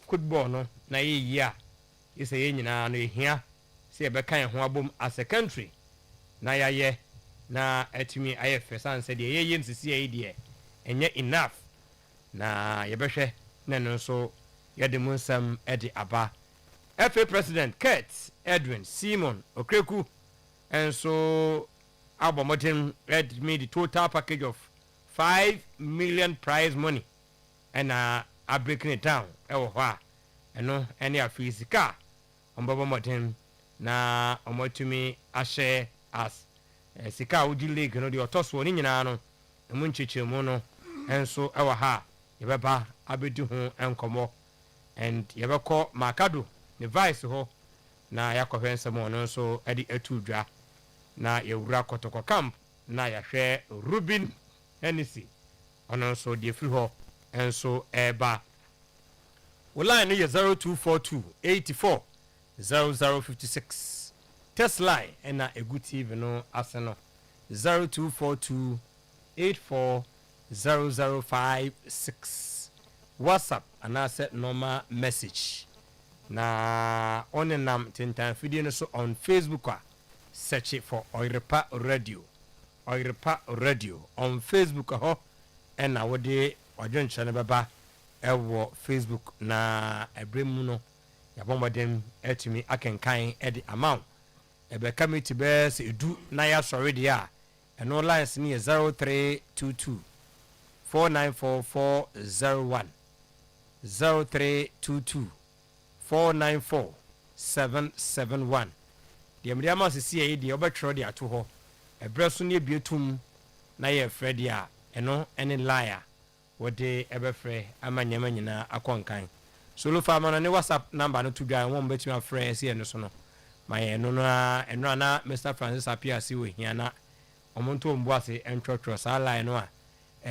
football no na ye ya isa ye nyina no ehia se be kan ho abom as a country na ya ye na atumi ayefe san se de ye nsisi ye de enye enough na ye behwe na no so ye de munsam e de aba FA President Kurt Edwin Simon Okreku and so Abomotin read me the total package of 5 million prize money and I breaking it down and no any physical on Bobomotin na omotumi ashare as sika udi league no the otoso ni nyina no munchiche mu no enso ewa ha yebeba abedu ho enkomo and yebekọ makado ne vice ho na yakọhwe nsemo no so edi atudwa na yewura kotoko camp na yahwe Rubin Hennessy ono so de free ho enso eba wo line no ye 0242 84 0056 test line and a good TV no aseno 0242 84 0056 WhatsApp and I set normal message na on nam tintan video no so on Facebook search it for Oyerepa Radio on Facebook ho and na wode odwen chane baba ewo Facebook na ebremu no yabomodem etimi akenkan edi amount ebe committee be se edu na ya sorry dia and all lines ni 0322 494401 0322 494771 the mdiama se sie di obetro di ato ho ebreso ne bietum na ye fredi a eno ene liar wode ebefre amanyama nyina akonkan solo farmer ne WhatsApp number no to dwa won betimi afre se eno so no my no na Mr. Francis appear si we hia na omonto mboase entwotwo sa line no a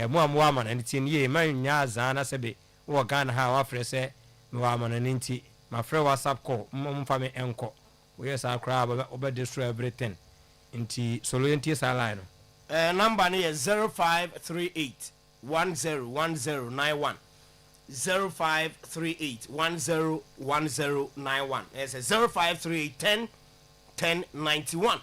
mo ama na ntie ye man nya azan na sebe wo Ghana ha wa frɛ sɛ me wa ama na nti ma frɛ WhatsApp call mfa me enko we yes akra obe destroy everything nti solo ntie sa line no number no is 0538 101091 0538101091 it's 0538 1091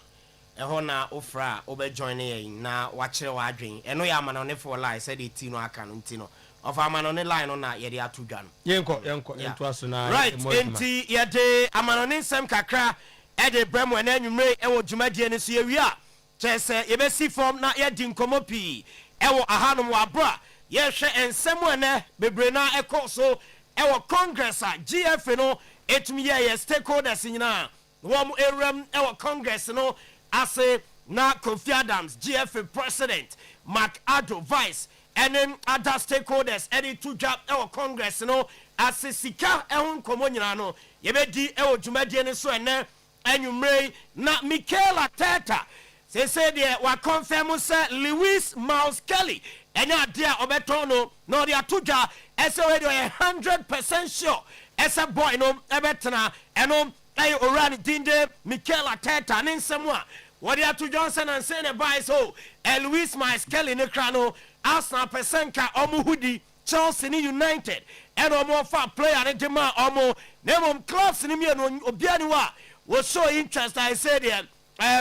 eho na ofra obe join ye na wachire wa adwen eno ya amano ne for line said it no aka no ntino of amano ne line no na ye de atodwa no yenko ento aso na right enti ye de amano ne nsem kakra e de bremo na anwumre e wo dwumadie ne so ye wi a chese ye be si form na ye di nkomo pi e wo ahanom wa bra ye hwe ensem ene bebre na ekoso e wo congress a GF no etumi ye stakeholders nyina wo mu eram e wo congress no ase na Kofi Adams GF president Mark Ado vice and then other stakeholders any two job our congress no ase sika ehun komo nyina no ye be di e wo dwumadie ne so ene anwumre na Michaela Teta say de wa confirm say Lewis Miles Kelly enya dia obeton no de atodwa ese we de 100% sure ese boy no ebetena eno ay orani dinde Michaela Teta ne nsemu a wodi atu Johnson and say ne buy so Lewis Miles Kelly ne kra no Arsenal percenka omuhudi Chelsea ni United and omo fa player ne dema omo nemom clubs ni me no obiani wa was so interest I said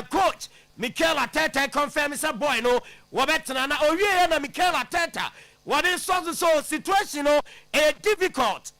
coach Michaela Teta confirm say boy no wobetena na owie na Michaela Teta what is so situation no a difficult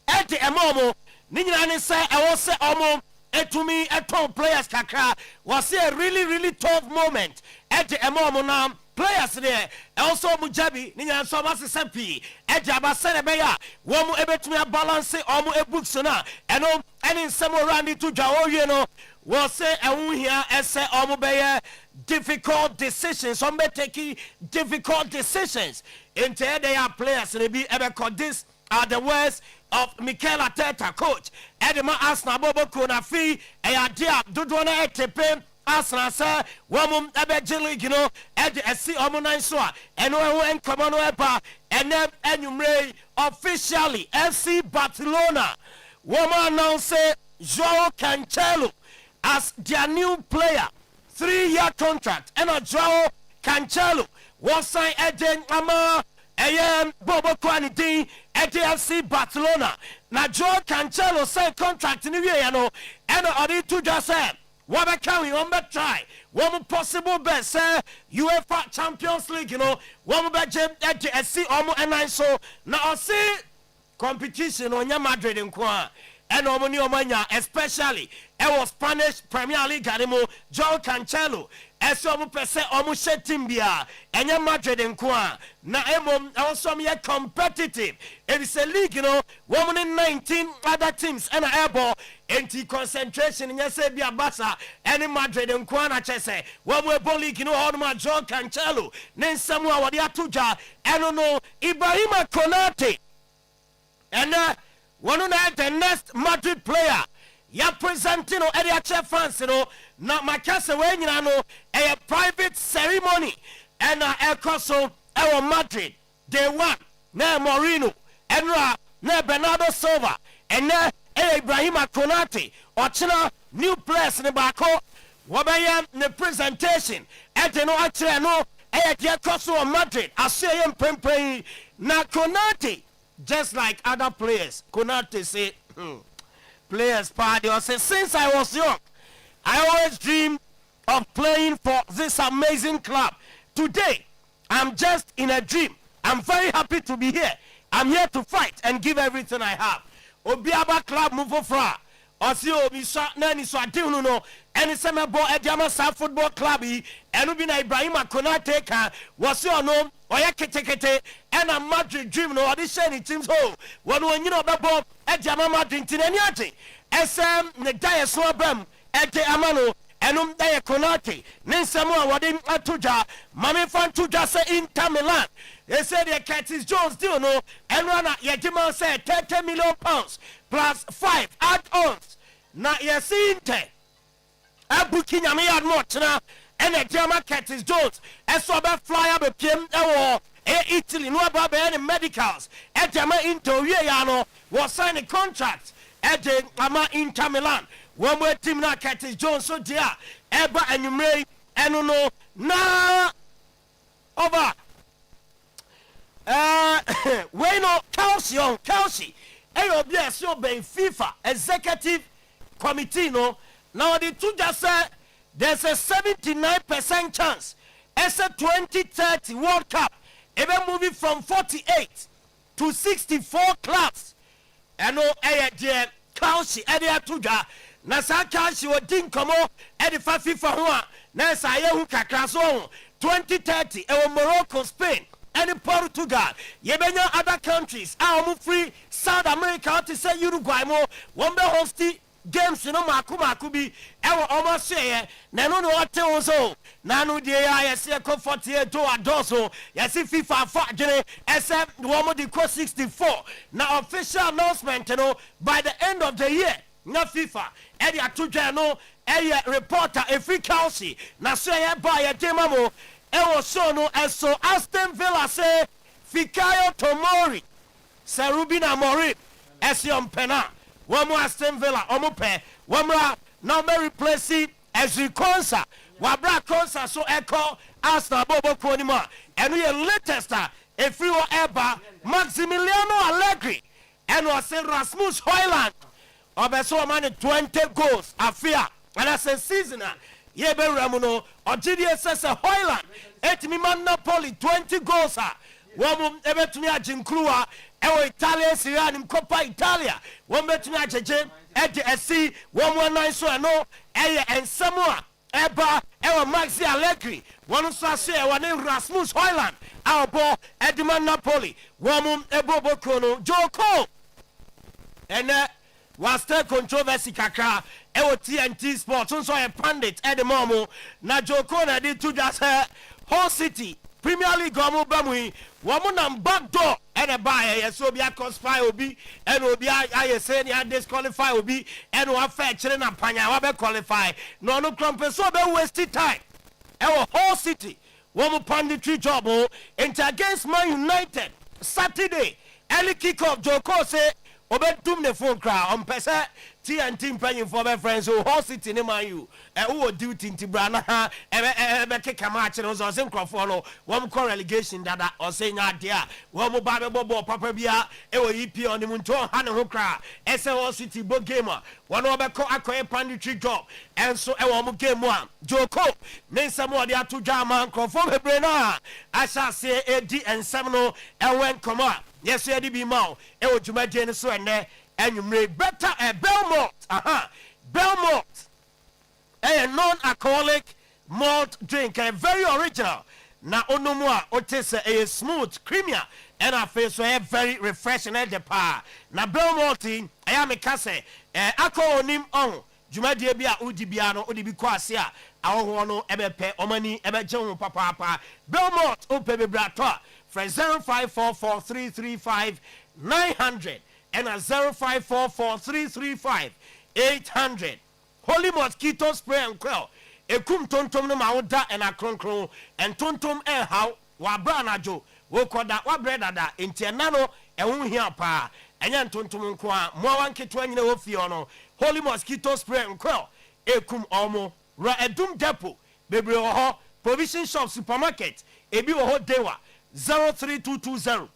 at the emomo ni nyina ne say e wo say omo etumi eton players kakra was a really tough moment at the emomo na players there also mujabi ni nyina so ma se pi e jaba sene be ya wo mu ebetumi balance omo ebooks na eno any nsemo round to dwa owie no was say ehun here ese omo be difficult decisions some be taking difficult decisions into their players they be ebe this are the words of Michaela Teta coach Edema Arsenal Bobo Konafi eyadia dodo na etepe Arsenal say womum ebe league you know ed esi omunan so a eno en come no epa enem enumre officially FC Barcelona woman announce Joao Cancelo as their new player 3-year contract and Joao Cancelo was signed again ama Bobo Quanity at FC Barcelona. Now Joe Cancelo signed contract in the year, and I to just say, what can we try? One possible best, sir, UEFA Champions League, one budget at the SC Omo and I so now I see competition on your Madrid and Kwa. And Omoni Omanya, especially our Spanish Premier League animo Joe Cancelo. Esomu pese omu shetimbia enya Madrid nkwa na emom also me competitive. It is a league, woman in 19 other teams and airball anti concentration in Yasebia Basa and Madrid nkwa na chese. One we ball league, all my Joe Cancelo. Then someone what ya tuja and Ibrahima Konate. And one of the next Madrid player. Ya presenting area chef fans, na makasa when a private ceremony and a crosso our Madrid day one na Moreno and na Bernardo Silva and na Ibrahima Konate or China new players in the Bako Wabaya the presentation and no actually no a crosso of Madrid I say him playing na Konate just like other players Konate say players party or say since I was young I always dreamed of playing for this amazing club. Today I'm just in a dream. I'm very happy to be here. I'm here to fight and give everything I have. Obiaba club move fra Osio Bisa Nani Swatinu no any summer ball at Yamasa football club and Ubina Ibrahima Konate ka was your no Oyaketekete and a Madrid dream no audition teams home. When you know the ball at Yama Madrid Tinaniati SM Negaya Swabem at the Amano and Daya Konate Ninsamoa Wadim Atuja Mami Fan Tuja say Inter Milan. They said the Curtis Jones do no and Rana Yajima said 30 million pounds plus 5 add-ons. Na Yasinte Abuki Yami had much now and a German Curtis Jones and so about flyer be PM Italy no about any medicals at Jama into Yano was signing contracts at the Ama Inter Milan. One more team now Curtis Jones so dear Eba and you may and no na over Wayno Kelsey AOBS so be FIFA executive committee no now the two just said there's a 79% chance as a 2030 World Cup even moving from 48 to 64 clubs and no dear Kelsey area tuja na sa Kelsey wo din komo e de fa FIFA ho na sa ye hu kakra so 2030 e Morocco Spain and Portugal yebenya other countries are free South America to say Uruguay mo one be hosti games no maku bi ewo almost say na no hotel so na no dey ya say comfort here to adoso ya see FIFA fa gene SM one dey ko 64 na official announcement by the end of the year na FIFA e dey atoja no reporter every Kelsey na say ya ba ya tema mo ewo so no eso Aston Villa say Fikayo Tomori Serubina Mori Esion Pena one more Aston Villa omope one more now may replace it as Konsa wabra Konsa so echo Arsenal Bobo Konima and we latest if we were ever Maximiliano Allegri and was say Rasmus Højlund obeso man 20 goals afia and as a seasoner Yebe Ramuno or GDS Højlund etimi man Napoli 20 goals one ebetumi ajinkruwa ewo Italia Serie ni Coppa Italia one betumi ajeje SC 119 so no and Samoa eba ewo Maxi Allegri one so say one Rasmus Højlund our ball Edman Napoli one ebobo kono Joko and was still controversy kakra ewo TNT Sports so a pundit at the momo na Joko na di to just whole city Premier League gomu bamui woman am back door and a buyer so be a conspire obi and obi I say ni disqualify obi and one fair children and panya wa be qualify no crump so be waste time our whole city woman punditry job into against Man United Saturday early kick off Joko say obedum ne phone cry on pese TNT mpanyin for be friends so Hull City ne man you wo duty nti bra na ha be keka match no so se nkrofo no wo call relegation dada o se nya de a wo mo ba be bobo papa bia e wo EP on mu nto ha ne ho cry ese Hull City bo game a one wo be call akoye panditry job enso e wo mo game a Joko ne nsamo de ato dwa man nkrofo bebre na asha se edi ensem no e wen koma yes ye di bi ma e wo dwumadie ne so ene anyway better a Belmont Belmont a non-alcoholic malt drink a very original na onomua otese a smooth creamier and I feel so very refreshing at the pa na Belmont I am a kase alcohol nim on dwumadie bia odi bia no odi bi kwase a awo no ebepe omani ebeje papa Belmont ope bebrato from 0544335900 and a 0544335800 Holy mosquito spray and quell ekum tontom no mawda and a kronkron and tontom how wa branajo wo koda wa breda enti enano ehun hia pa enya tontom nko a mo wanketo anyina wo fie no Holy mosquito spray and quell ekum omo ra edum depot bebre ho provision shop supermarket ebi wo ho dewa 03220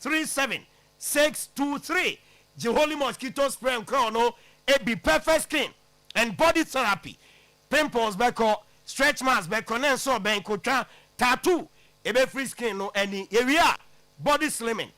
37623 the Holy mosquito spray and quell no it be perfect skin and body therapy pimples beko stretch marks beko nen so ben kotwa tattoo ebe free skin no any area body slimming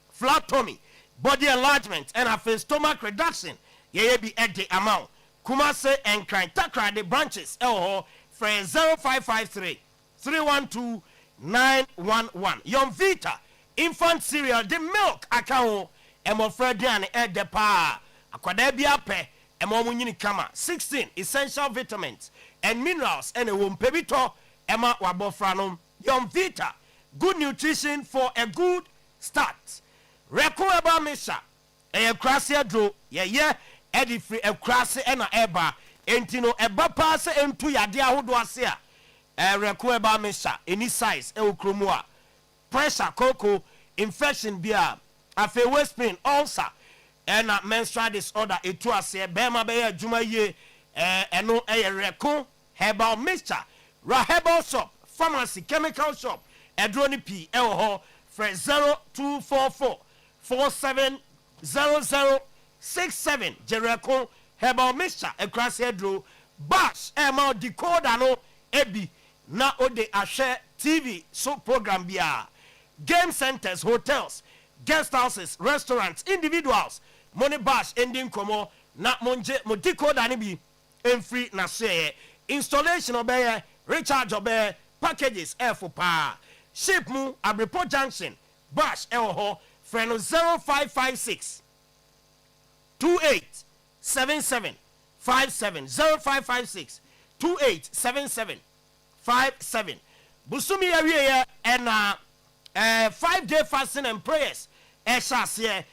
flat tummy body enlargement and a face stomach reduction ye be at the amount Kumase and Takra the branches for 0553 312 911 Yon Vita infant cereal the milk account emo fredian at the pa akwada bia pe emo munyini kama 16 essential vitamins and minerals and a wompebito ema wabofra no Yon Vita good nutrition for a good start reko eba misha e krasia dro ye edi free e krase ena eba entino eba pa se entu yade ahodo ase a reko eba misha any size e okromu a pressure koko infection bia afe waist pain ulcer and menstrual disorder etu ase bema be adwuma ye eno reko herbal mixture herbal shop pharmacy chemical shop edroni p ho for 0244 470067 Jericho herbal mixture across edro bash ema decoder no ebi na ode ahwe TV so program bia game centers hotels guest houses restaurants individuals money bash ending komo na monje mo decoder ni bi free na share installation obey recharge obey packages for pa ship mu Abripo junction bash ho friend 0556 287757 0556 287757 busumi awie and 5-day fasting and prayers shase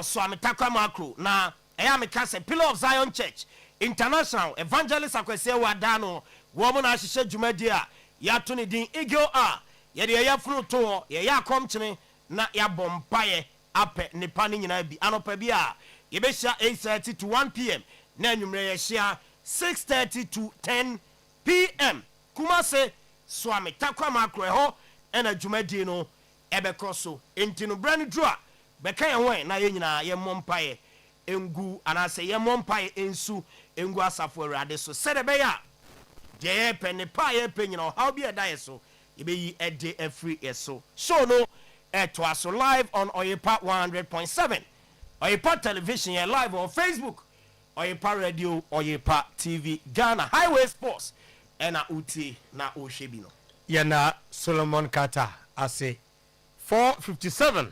so ametakwa makro na me kase Pillar of Zion Church International Evangelist akwese wadano wo mo na hihye dwumadi a yato ne din Eagle a ye de ya funu to ye ya komkyene na ya bompaye ape nipa ne nyina bi anopa bi a ye be hia 8:30 to 1 p.m. na anwumre ye hia 6:30 to 10 p.m. Kumase so ametakwa makro ho ena dwumadi no ebekroso entino brand dua beka ye wen na ye nyina ye mompaye engu anase ye mompaye ensu engu asafo awurade so sedebe ya je pene pa ye penyina how be die so ye be yi ede afri eso so no to us live on Oyerepa 100.7 Oyerepa television ye live on Facebook Oyerepa radio Oyerepa TV Ghana Highway Sports ena uti na ohwebino yana Solomon Kata ase 457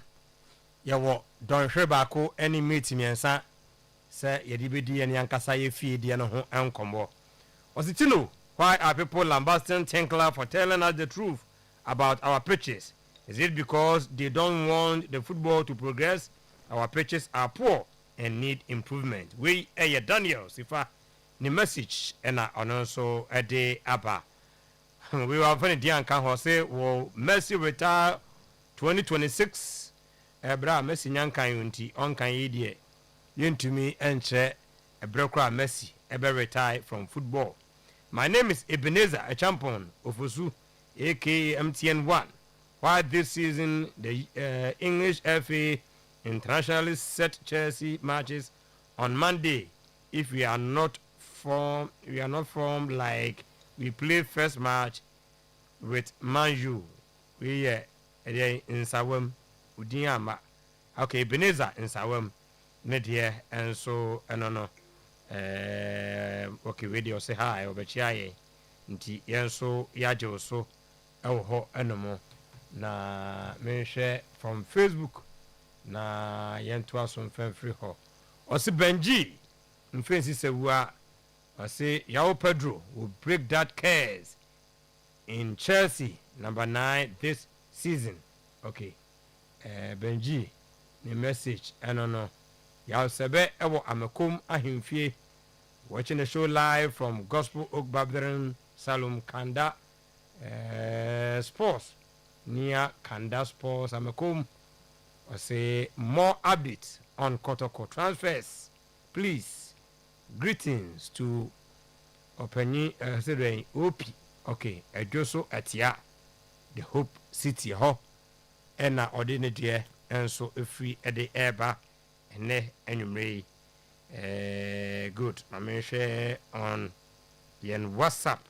yawo don hwebako eni meet miensa se yedi bedi eni ankasa ye fie die no ho enkombo ositino why are people lambasting Tinkler for telling us the truth about our pitches? Is it because they don't want the football to progress? Our pitches are poor and need improvement. We Daniel Sifa the message and also a day apa. We were funny Dian can say will Messi retire 2026 ebra Messi nyankan yunti onkan yedie yentumi enche ebrekra Messi ebe retire from football. My name is Ebenezer Echampon Ofosu, aka MTN1. While this season the English FA internationally set Chelsea matches on Monday. If we are not formed like we play first match with Man U. We in Sawam Udiama. Okay, Ebenezer in Sawam. Nedia and so no. Okay, radio say hi over chiaye. Nti yenso yaje so ho enomo na me share from Facebook na yento aso mfan free ho. Osi Benji mfensi sewua osi Yao Pedro will break that curse in Chelsea number 9 this season. Okay. Benji the message no. Yao sebe ewo amekum ahimfie. Watching the show live from Gospel Oak Brethren Salum Kanda Sports near Kanda Sports Amekum. I say more updates on Kotoko transfers. Please, greetings to Openi OP. Okay, Ejoso Atia, the Hope City Ho, and na ordinary and so free at the airba and ne enumere. Good. I share on yen WhatsApp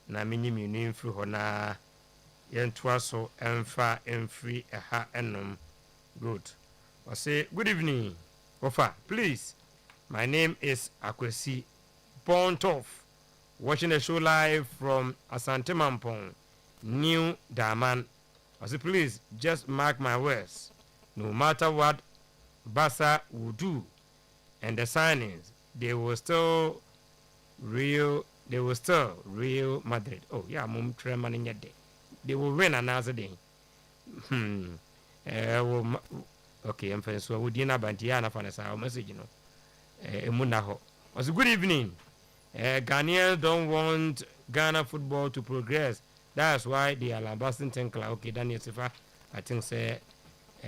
na minim nim free hona yen twaso emfa emfree ha enom. Good. I say good evening. Ofa, please. My name is Akwesi Bontof. Watching the show live from Asante Mampong, New Daman. I say please just mark my words. No matter what Barca will do and the signings, they will still Real Madrid. Oh yeah, mum treman in your day. They will win another day. Okay, I'm friends. So we didn't bantiana for our message, you know. Munaho. Was good evening. Ghanaians don't want Ghana football to progress. That's why they are lambasting Tenkla. Okay, Daniel Sifa, I think say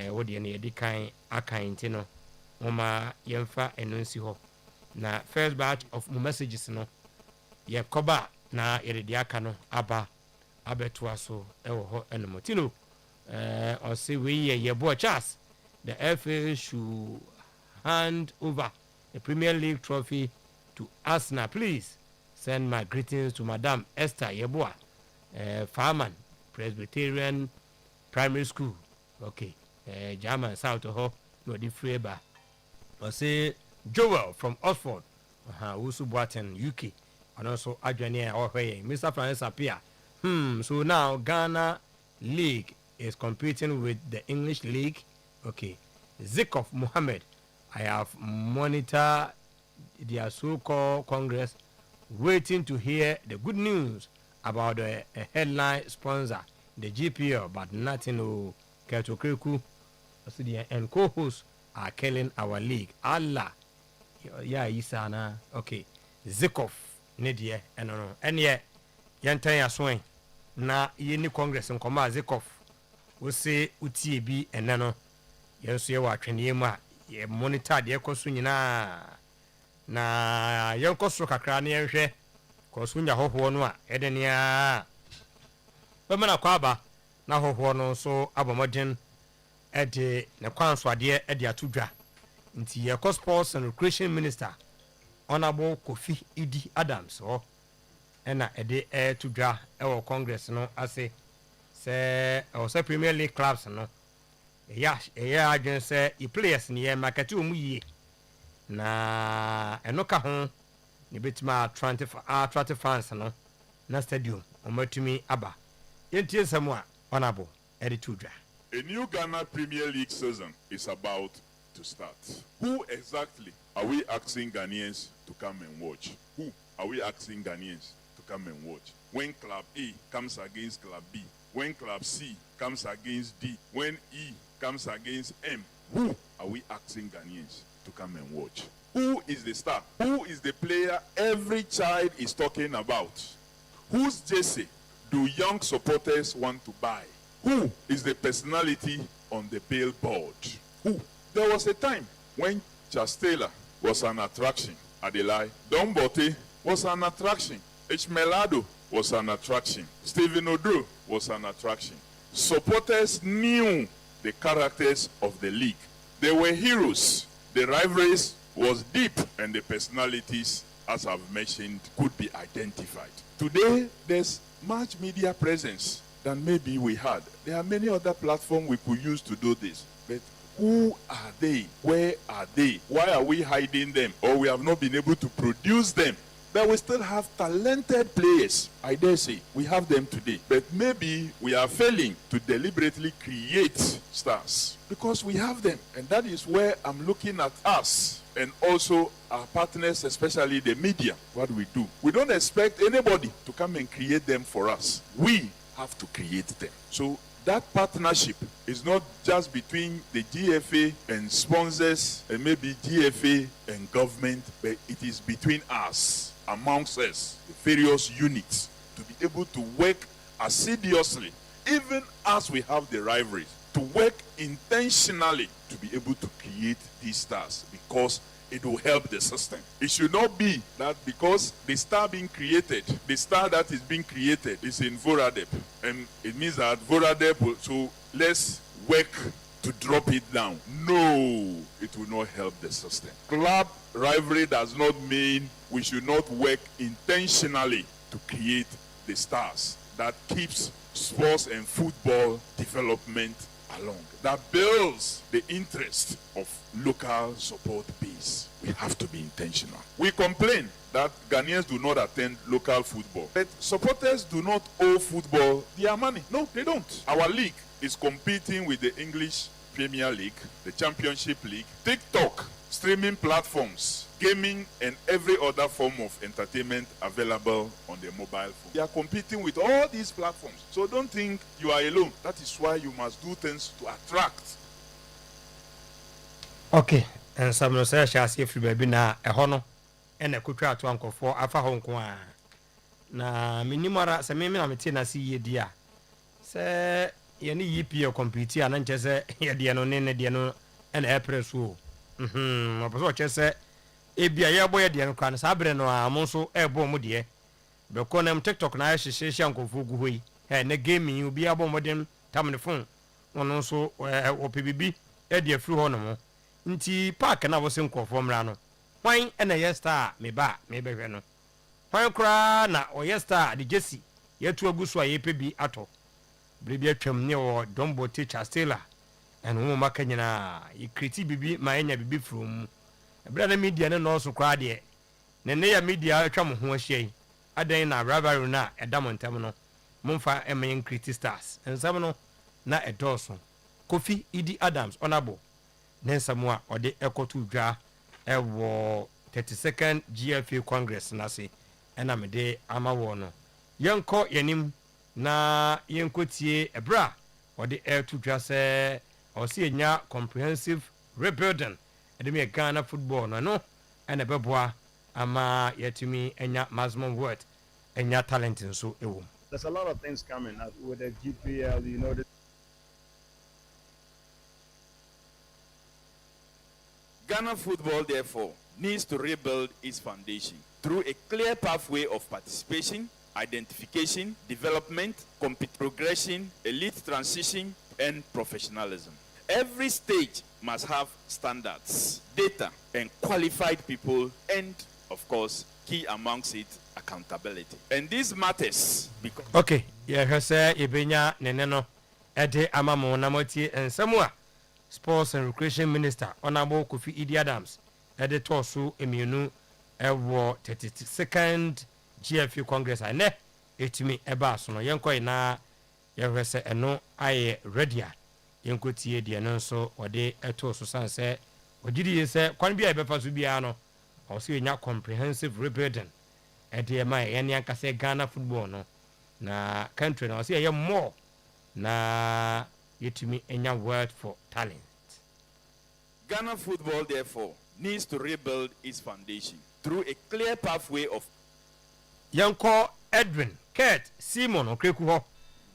what the any kind akaintino. Mama yemfa enunsi ho na first batch of messages no ye koba na yerediaka no aba abeto aso ewo ho enomotino or say we ye boy chas the FA should hand over the Premier League trophy to Arsenal. Please send my greetings to Madam Esther Yeboah, Farman Presbyterian Primary School. Okay, German South ho no di freba. I say Joel from Oxford, Usu Boaten, UK, and also Adriania or Mr. Francis Apia. So now Ghana League is competing with the English League. Okay. Zikov Mohammed, I have monitored their so-called Congress, waiting to hear the good news about the headline sponsor, the GPL, but nothing to Ketokriku and co-hosts are killing our league. Allah. Yeah, Isana. Okay. Zikov. Nedia. And yeah, Yantaya swing. Na yeni Congress and Koma Zikov. We say UTB and Nano. Yes, you are Trenima. Ye monitor the Ecosunina. Na Yonko Soka Cranian She. Kosunya Hohuanwa. Edenia. Bemana Kwaba. Na Hohuano so Abamodin. Ede na kwanswa de ede atudwa nti ye sports and recreation minister honorable Kofi Idi Adams ena ede tudwa e congress no ase se o se Premier League clubs no ya adwen se e players ni ye market omu yie na enoka ho ni betima attract fans no na stadium o matumi aba yentie samwa honorable ede tudwa. A new Ghana Premier League season is about to start. Who exactly are we asking Ghanaians to come and watch? Who are we asking Ghanaians to come and watch? When Club A comes against Club B, when Club C comes against D, when E comes against M, who are we asking Ghanaians to come and watch? Who is the star? Who is the player every child is talking about? Whose jersey do young supporters want to buy? Who is the personality on the billboard? Who? There was a time when Charles Taylor was an attraction. Adelaide Dombote was an attraction. Ishmelado was an attraction. Stephen Odro was an attraction. Supporters knew the characters of the league. They were heroes. The rivalries was deep, and the personalities, as I've mentioned, could be identified. Today, there's much media presence than maybe we had. There are many other platforms we could use to do this. But who are they? Where are they? Why are we hiding them? Or we have not been able to produce them? But we still have talented players. I dare say we have them today. But maybe we are failing to deliberately create stars because we have them. And that is where I'm looking at us and also our partners, especially the media, what we do. We don't expect anybody to come and create them for us. We have to create them. So that partnership is not just between the GFA and sponsors and maybe GFA and government, but it is between us, amongst us, the various units, to be able to work assiduously, even as we have the rivalries, to work intentionally to be able to create these stars, because it will help the system. It should not be that because the star being created, the star that is being created is in Voradep, and it means that Voradep will, so let's work to drop it down. No, it will not help the system. Club rivalry does not mean we should not work intentionally to create the stars that keeps sports and football development along, that builds the interest of local support base. We have to be intentional. We complain that Ghanaians do not attend local football, but supporters do not owe football their money. No, they don't. Our league is competing with the English Premier League, the Championship League, TikTok, streaming platforms, gaming, and every other form of entertainment available on the mobile phone. They are competing with all these platforms. So don't think you are alone. That is why you must do things to attract. Okay, and some no say shall see free baby na ehono and a kutra to uncle for afa honko na minimara se me na meti na si ye dia se ye ni yipi e compete ana nche se ye dia no ne dia no and april so opo so se ebia ye boye dia no kan sa bre no a mo so e bo mo de be ko nam TikTok na ya hyehyehye ankofo gu hoyi na gaming obi abo modem tam ne phone ono so opebibi e dia free ho no mo nti park na wo se nkofo mra no hwan na ye star me ba me behwe no hwan kra na o ye star de jesi ye to aguso a ye pebi ato brebi atwam ne wo dombo teacher stella and wo maka nyina ye kriti bibi ma enya bibi from ebra na media ne no so kra de ne ya media atwam ho ahia adan na rivalry na edamontam no momfa emen kriti stars ensam no na edoso Kofi Idi Adams honorable Nensamo ode ekotu dwa ewo 32nd GFA Congress na se ena mede amawo no yenko yanim na yenkotie ebra ode etu dwa se osi enya comprehensive rebuilding edeme Ghana football no ena beboa ama yetumi enya maximum worth enya talent nso ewo. There's a lot of things coming up with the GPL, you know. Ghana football, therefore, needs to rebuild its foundation through a clear pathway of participation, identification, development, progression, elite transition, and professionalism. Every stage must have standards, data, and qualified people, and, of course, key amongst it, accountability. And this matters because... Okay, yeah, say Ibenya Neneno, Ede Amamo Namoti, and Samoa. Sports and Recreation Minister Honorable Kofi Idi Adams ede tosu emienu ewo 32nd GFA Congress ane etimi eba so no yenko ina yehwese eno aye ready a yenko tie de no so ode etosu sanse odidi yese kwan bia ebefa so bia no o se nya comprehensive rebuilding ede ma yene ankase Ghana football no na country na o se ye more na yetumi enya word for talent. Ghana football, therefore, needs to rebuild its foundation through a clear pathway of... Yanko Edwin, Kurt, Simon, Okrekuho,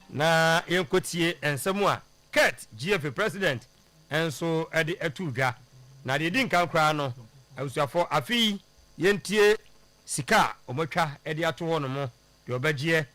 na Yanko Tie, and Samoa, Kurt GFA president enso ede etudwa na de din kan kra no abusuafo afi yentie sika omotwa ede ato ho no mo de obagye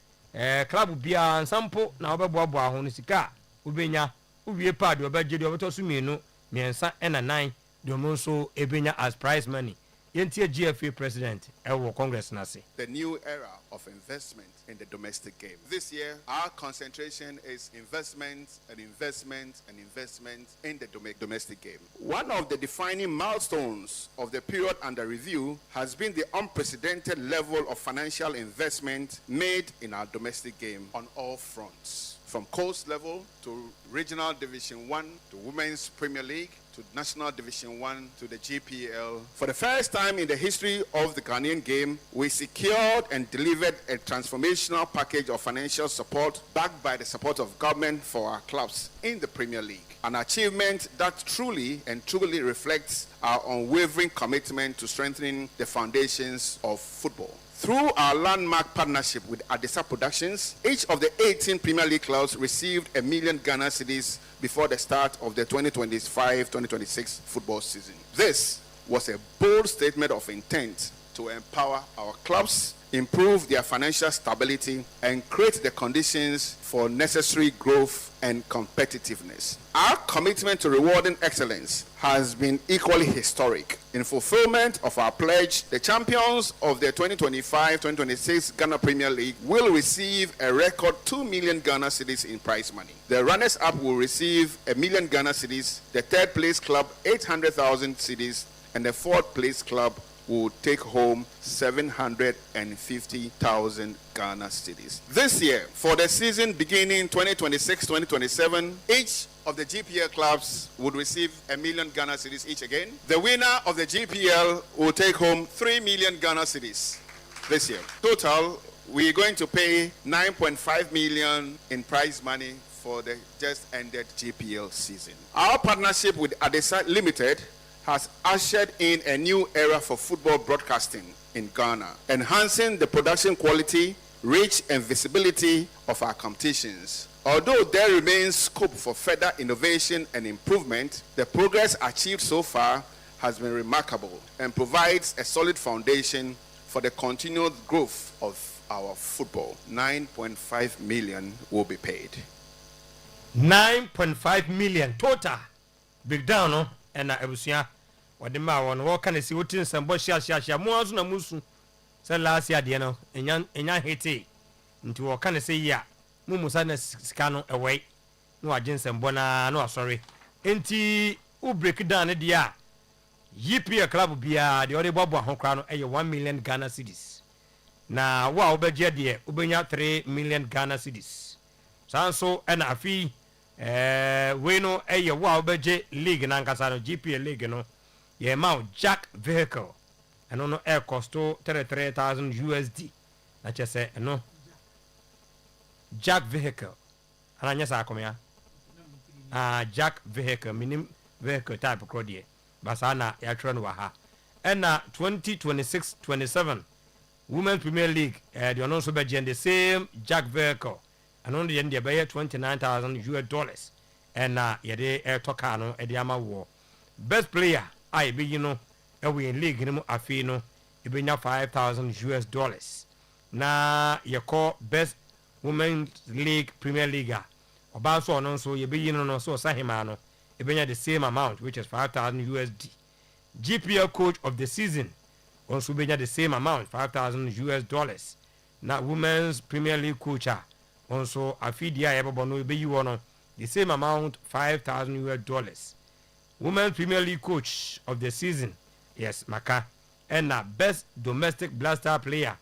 club bia nsampo na obeboabo aho no sika ubenya uwie pa de obagye de obeto mienu miensa ena 9 de omonso ebenya as prize money yentie GFA president ewo congress na se. The new era of investment in the domestic game. This year, our concentration is investment and investment and investment in the domestic game. One of the defining milestones of the period under review has been the unprecedented level of financial investment made in our domestic game on all fronts. From coast level to regional division 1 to women's Premier League to national division 1 to the GPL. For the first time in the history of the Ghanaian game, we secured and delivered a transformational package of financial support backed by the support of government for our clubs in the Premier League. An achievement that truly reflects our unwavering commitment to strengthening the foundations of football. Through our landmark partnership with Adisa Productions, each of the 18 Premier League clubs received $1 million Ghana cedis before the start of the 2025-2026 football season. This was a bold statement of intent to empower our clubs, improve their financial stability, and create the conditions for necessary growth and competitiveness. Our commitment to rewarding excellence has been equally historic. In fulfillment of our pledge, the champions of the 2025-2026 Ghana Premier League will receive a record 2 million Ghana cedis in prize money. The runners-up will receive 1 million Ghana cedis, the third place club 800,000 cedis, and the fourth place club will take home 750,000 Ghana cedis. This year, for the season beginning 2026-2027, each of the GPL clubs would receive 1 million Ghana cedis each again. The winner of the GPL will take home 3 million Ghana cedis this year. Total, we're going to pay 9.5 million in prize money for the just ended GPL season. Our partnership with Adesa Limited has ushered in a new era for football broadcasting in Ghana, enhancing the production quality, reach, and visibility of our competitions. Although there remains scope for further innovation and improvement, the progress achieved so far has been remarkable and provides a solid foundation for the continued growth of our football. 9.5 million will be paid. 9.5 million total. Big down, no? And Ebusia. Wadima won wo kan si wotin sambo hia mo azu na musu se last year de no enya hete nti wo kan se ya musa na sika no ewe no agin sambo na no asori enti u break down de a yipi club bia de ode bobo ahokra no eye 1 million Ghana cedis na wa obegye de ubenya 3 million Ghana cedis sanso na afi we no eye wa obegye league na nkasa no GPL league no ye mount Jack vehicle and no air cost to 33,000 USD na chese no Jack vehicle ananya sa akomya Jack vehicle minim vehicle type krodie basana ya tro no ha na 2026-27 Women's Premier League they are also be the same Jack vehicle and on the end they be $29,000 and ye de air toka no e de ama wo best player I be you know we in league no afi no e be nya $5,000 na ye call best women's league Premier League oba so no so ye be you know so sahima no e be nya the same amount which is $5,000 GPL coach of the season also be nya the same amount $5,000 na women's Premier League coach also afi dia ye bobo no e be you no the same amount $5,000 Women's Premier League coach of the season, yes, Maka, and best domestic blaster player.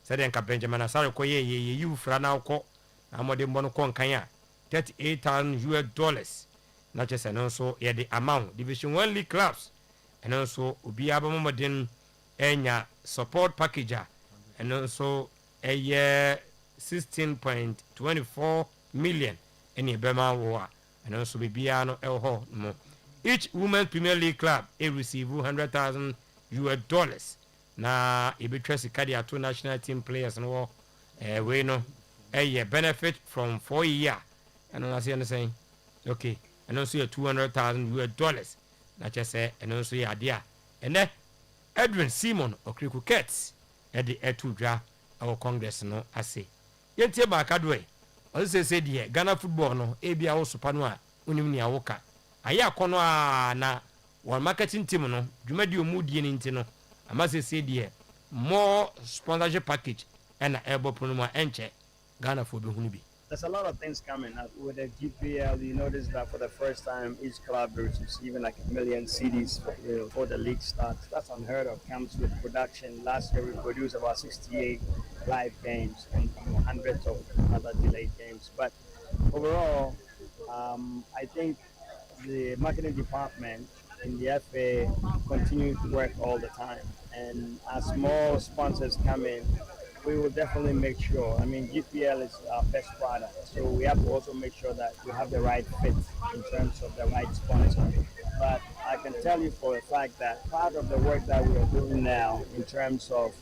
Said Enka Benjamin Asare Koye you frana ko amode mbono kon kanya $38,000. Not just and also the amount Division 1 league clubs and also ubi abamodin enya support package and also a year 16.24 million any bema war and also bibiano elho mo. Each Women's Premier League club receive $100,000 na ibetresi kadi ya two national team players no we no benefit from 4 year and I see saying Okay, and also your $200,000 na kyɛ sɛ ɛno nso yɛ adeɛ a ɛnɛ Edwin Simon Okriku Kets ɛde ɛto dwa ɛwɔ Congress no ase yɛntie baaka doɛ ɔsɛ sɛ deɛ Ghana football no ebi a wo sopa no a wonim nea woka ayɛ akɔnɔ a na wɔn marketing team no dwumadi ɔmu die ne nti no ama sɛ deɛ more sponsorship package ɛna ɛbɔ pono mu a ɛnkyɛ Ghana fo bɛhunu bi. There's a lot of things coming up with the GPL. You notice that for the first time, each club receives even like 1 million CDs before the league starts. That's unheard of. Comes with production. Last year we produced about 68 live games and hundreds of other delayed games. But overall, I think the marketing department in the FA continue to work all the time. And as more sponsors come in, we will definitely make sure. I mean, GPL is our best product, so we have to also make sure that we have the right fit in terms of the right sponsor. But I can tell you for a fact that part of the work that we are doing now in terms of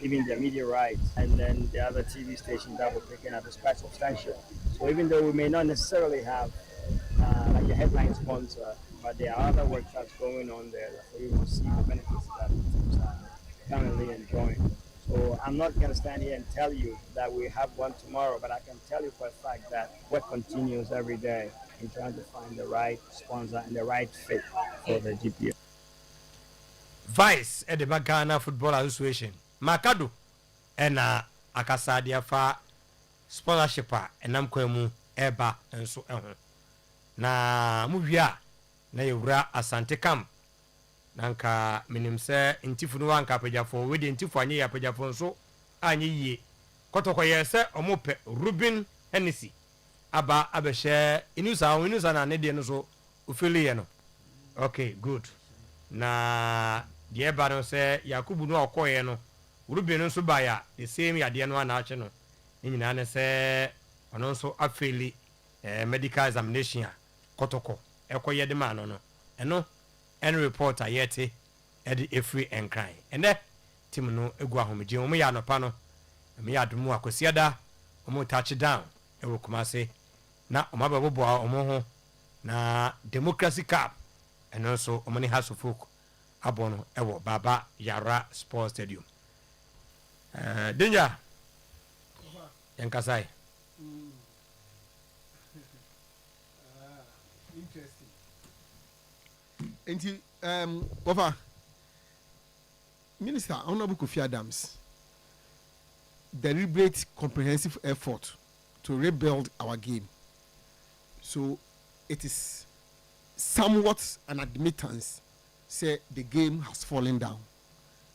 even the media rights and then the other TV stations that we're picking up is quite substantial. So even though we may not necessarily have like a headline sponsor, but there are other work that's going on there that we will see the benefits that the teams are currently enjoying. So I'm not going to stand here and tell you that we have one tomorrow, but I can tell you for a fact that work continues every day in trying to find the right sponsor and the right fit for the GPL. Vice at the Ghana Football Association, Makado, and Akasadia fa sponsorship and Namkwemu Eba and so on. Na Muvia, na Yura Asante Camp. Nanka minim sɛ ntifunu wanka pejafo we de ntifu anye ya pejafo nso anye yie kotokɔyɛ sɛ ɔmo pɛ Ruben Hennessy aba abɛhyɛ inusa na ne de no so ofili ye no. Okay, good. Na de ba no sɛ Yakubu no ɔkɔyɛ no Ruben nso ba ya the same yade no ana akye no ne nyina ne sɛ ɔno nso afili medical examination a kotokɔ ɛkɔyɛ de ma no no ɛno and reporter yeti edi efri enkran ene team no egu ahomeje omo ya no pa no me ya dumu akosiada omo touch down e wo Kumase na omo ababo omo ho na Democracy Cup eno so omo ni House of Folk abono e wo Baba Yara Sports Stadium danger yankasai interesting. Bova Minister Honorable Kofi Adams, deliberate, comprehensive effort to rebuild our game. So it is somewhat an admittance, say the game has fallen down.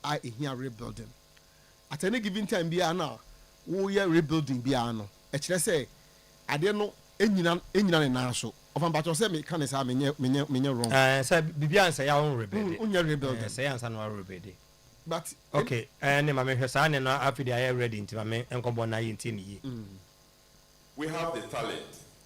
I hear rebuilding. At any given time, Biana, we are rebuilding Biano. Actually, say, I don't know any national. Of ambato say me can say me wrong. Say bibia say ya on rebuild. Unya rebuild. Say answer no rebuild. But okay, and ma me hwesa ne no afidi I ready nti me enkobo na yenti ne yi. We have the talent,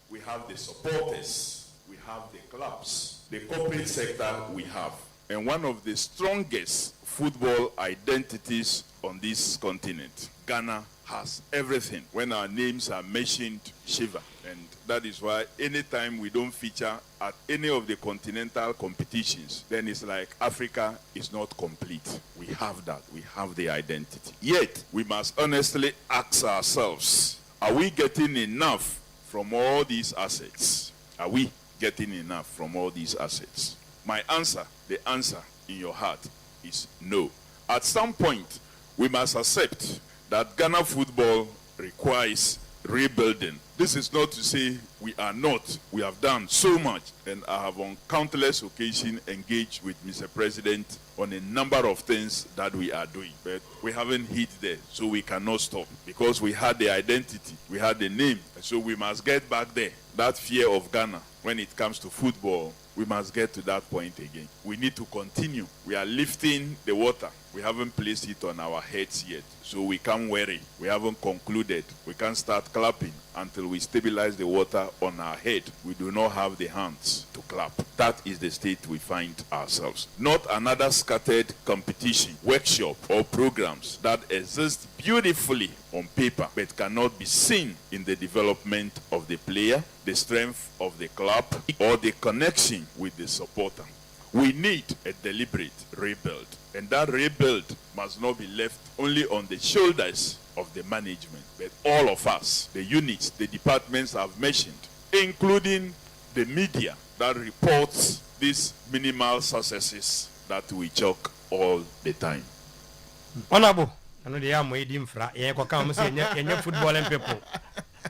we have the supporters, we have the clubs, the corporate sector we have. And one of the strongest football identities on this continent, Ghana has everything. When our names are mentioned, shiver. And that is why anytime we don't feature at any of the continental competitions, then it's like Africa is not complete. We have that. We have the identity. Yet, we must honestly ask ourselves, are we getting enough from all these assets? Are we getting enough from all these assets? My answer, the answer in your heart is no. At some point, we must accept that Ghana football requires rebuilding. This is not to say we are not. We have done so much, and I have on countless occasions engaged with Mr. President on a number of things that we are doing. But we haven't hit there, so we cannot stop because we had the identity, we had the name, so we must get back there. That fear of Ghana when it comes to football, we must get to that point again. We need to continue. We are lifting the water We haven't placed it on our heads yet, so we can't worry. We haven't concluded. We can't start clapping until we stabilize the water on our head. We do not have the hands to clap. That is the state we find ourselves. Not another scattered competition, workshop, or programs that exist beautifully on paper but cannot be seen in the development of the player, the strength of the club, or the connection with the supporter. We need a deliberate rebuild, and that rebuild must not be left only on the shoulders of the management, but all of us, the units, the departments I've mentioned, including the media that reports these minimal successes that we chalk all the time. Honorable, I know the arm waiting for you football and people.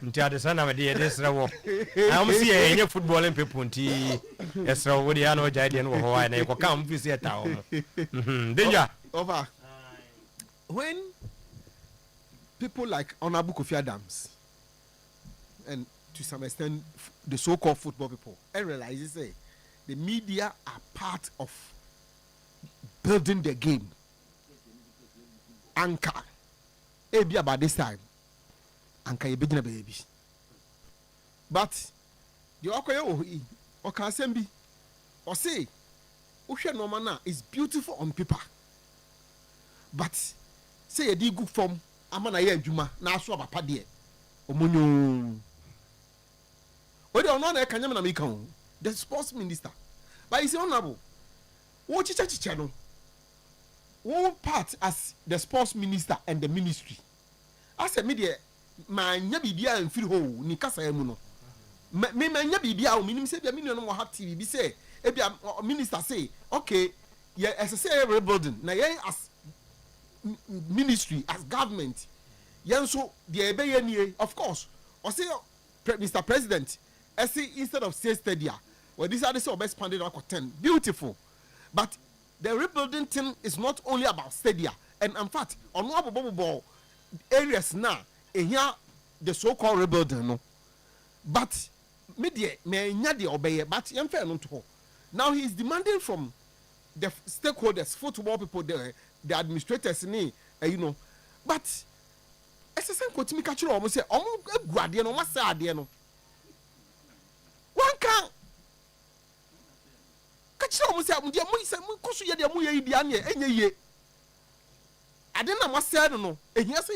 Until the son of a dear, this row. I'm seeing football and people. Yes, so what the other giant or Hawaii and I will come visit town. Danger over. When people like Honorable Kofi Adams and to some extent the so-called football people, I realize the media are part of building the game. Anchor. Maybe about this time. Anchor a baby. But the Okoye or Kasembi or say Usha Nomana is beautiful on paper. But say a dig good from Amana Juma, now swap a paddy. Omunyo. But they are not a Kanyamana Mikon, the sports minister. But it's honorable. Watch it channel. One part as the sports minister and the ministry. As a media, my Nabibia and Phil Ho, Nikasa Emuno. Me my Nabibia, meaning say the million more hat TV, say, a minister say, okay, yeah, as I say, rebuilding. Now, as ministry, as government, so the of course, or say, Mr. President, I say instead of say stadia, well, these are the best pandemic 10. Beautiful. But the rebuilding thing is not only about stadia, and in fact, on one ball areas now, here the so-called rebuilding, no. But media may not obey, but now he is demanding from the stakeholders, football people, the administrators, you know. But as I said, what me catch almost say, guardian or massadiano. One can. Catch almost say, I didn't must say no, and yes,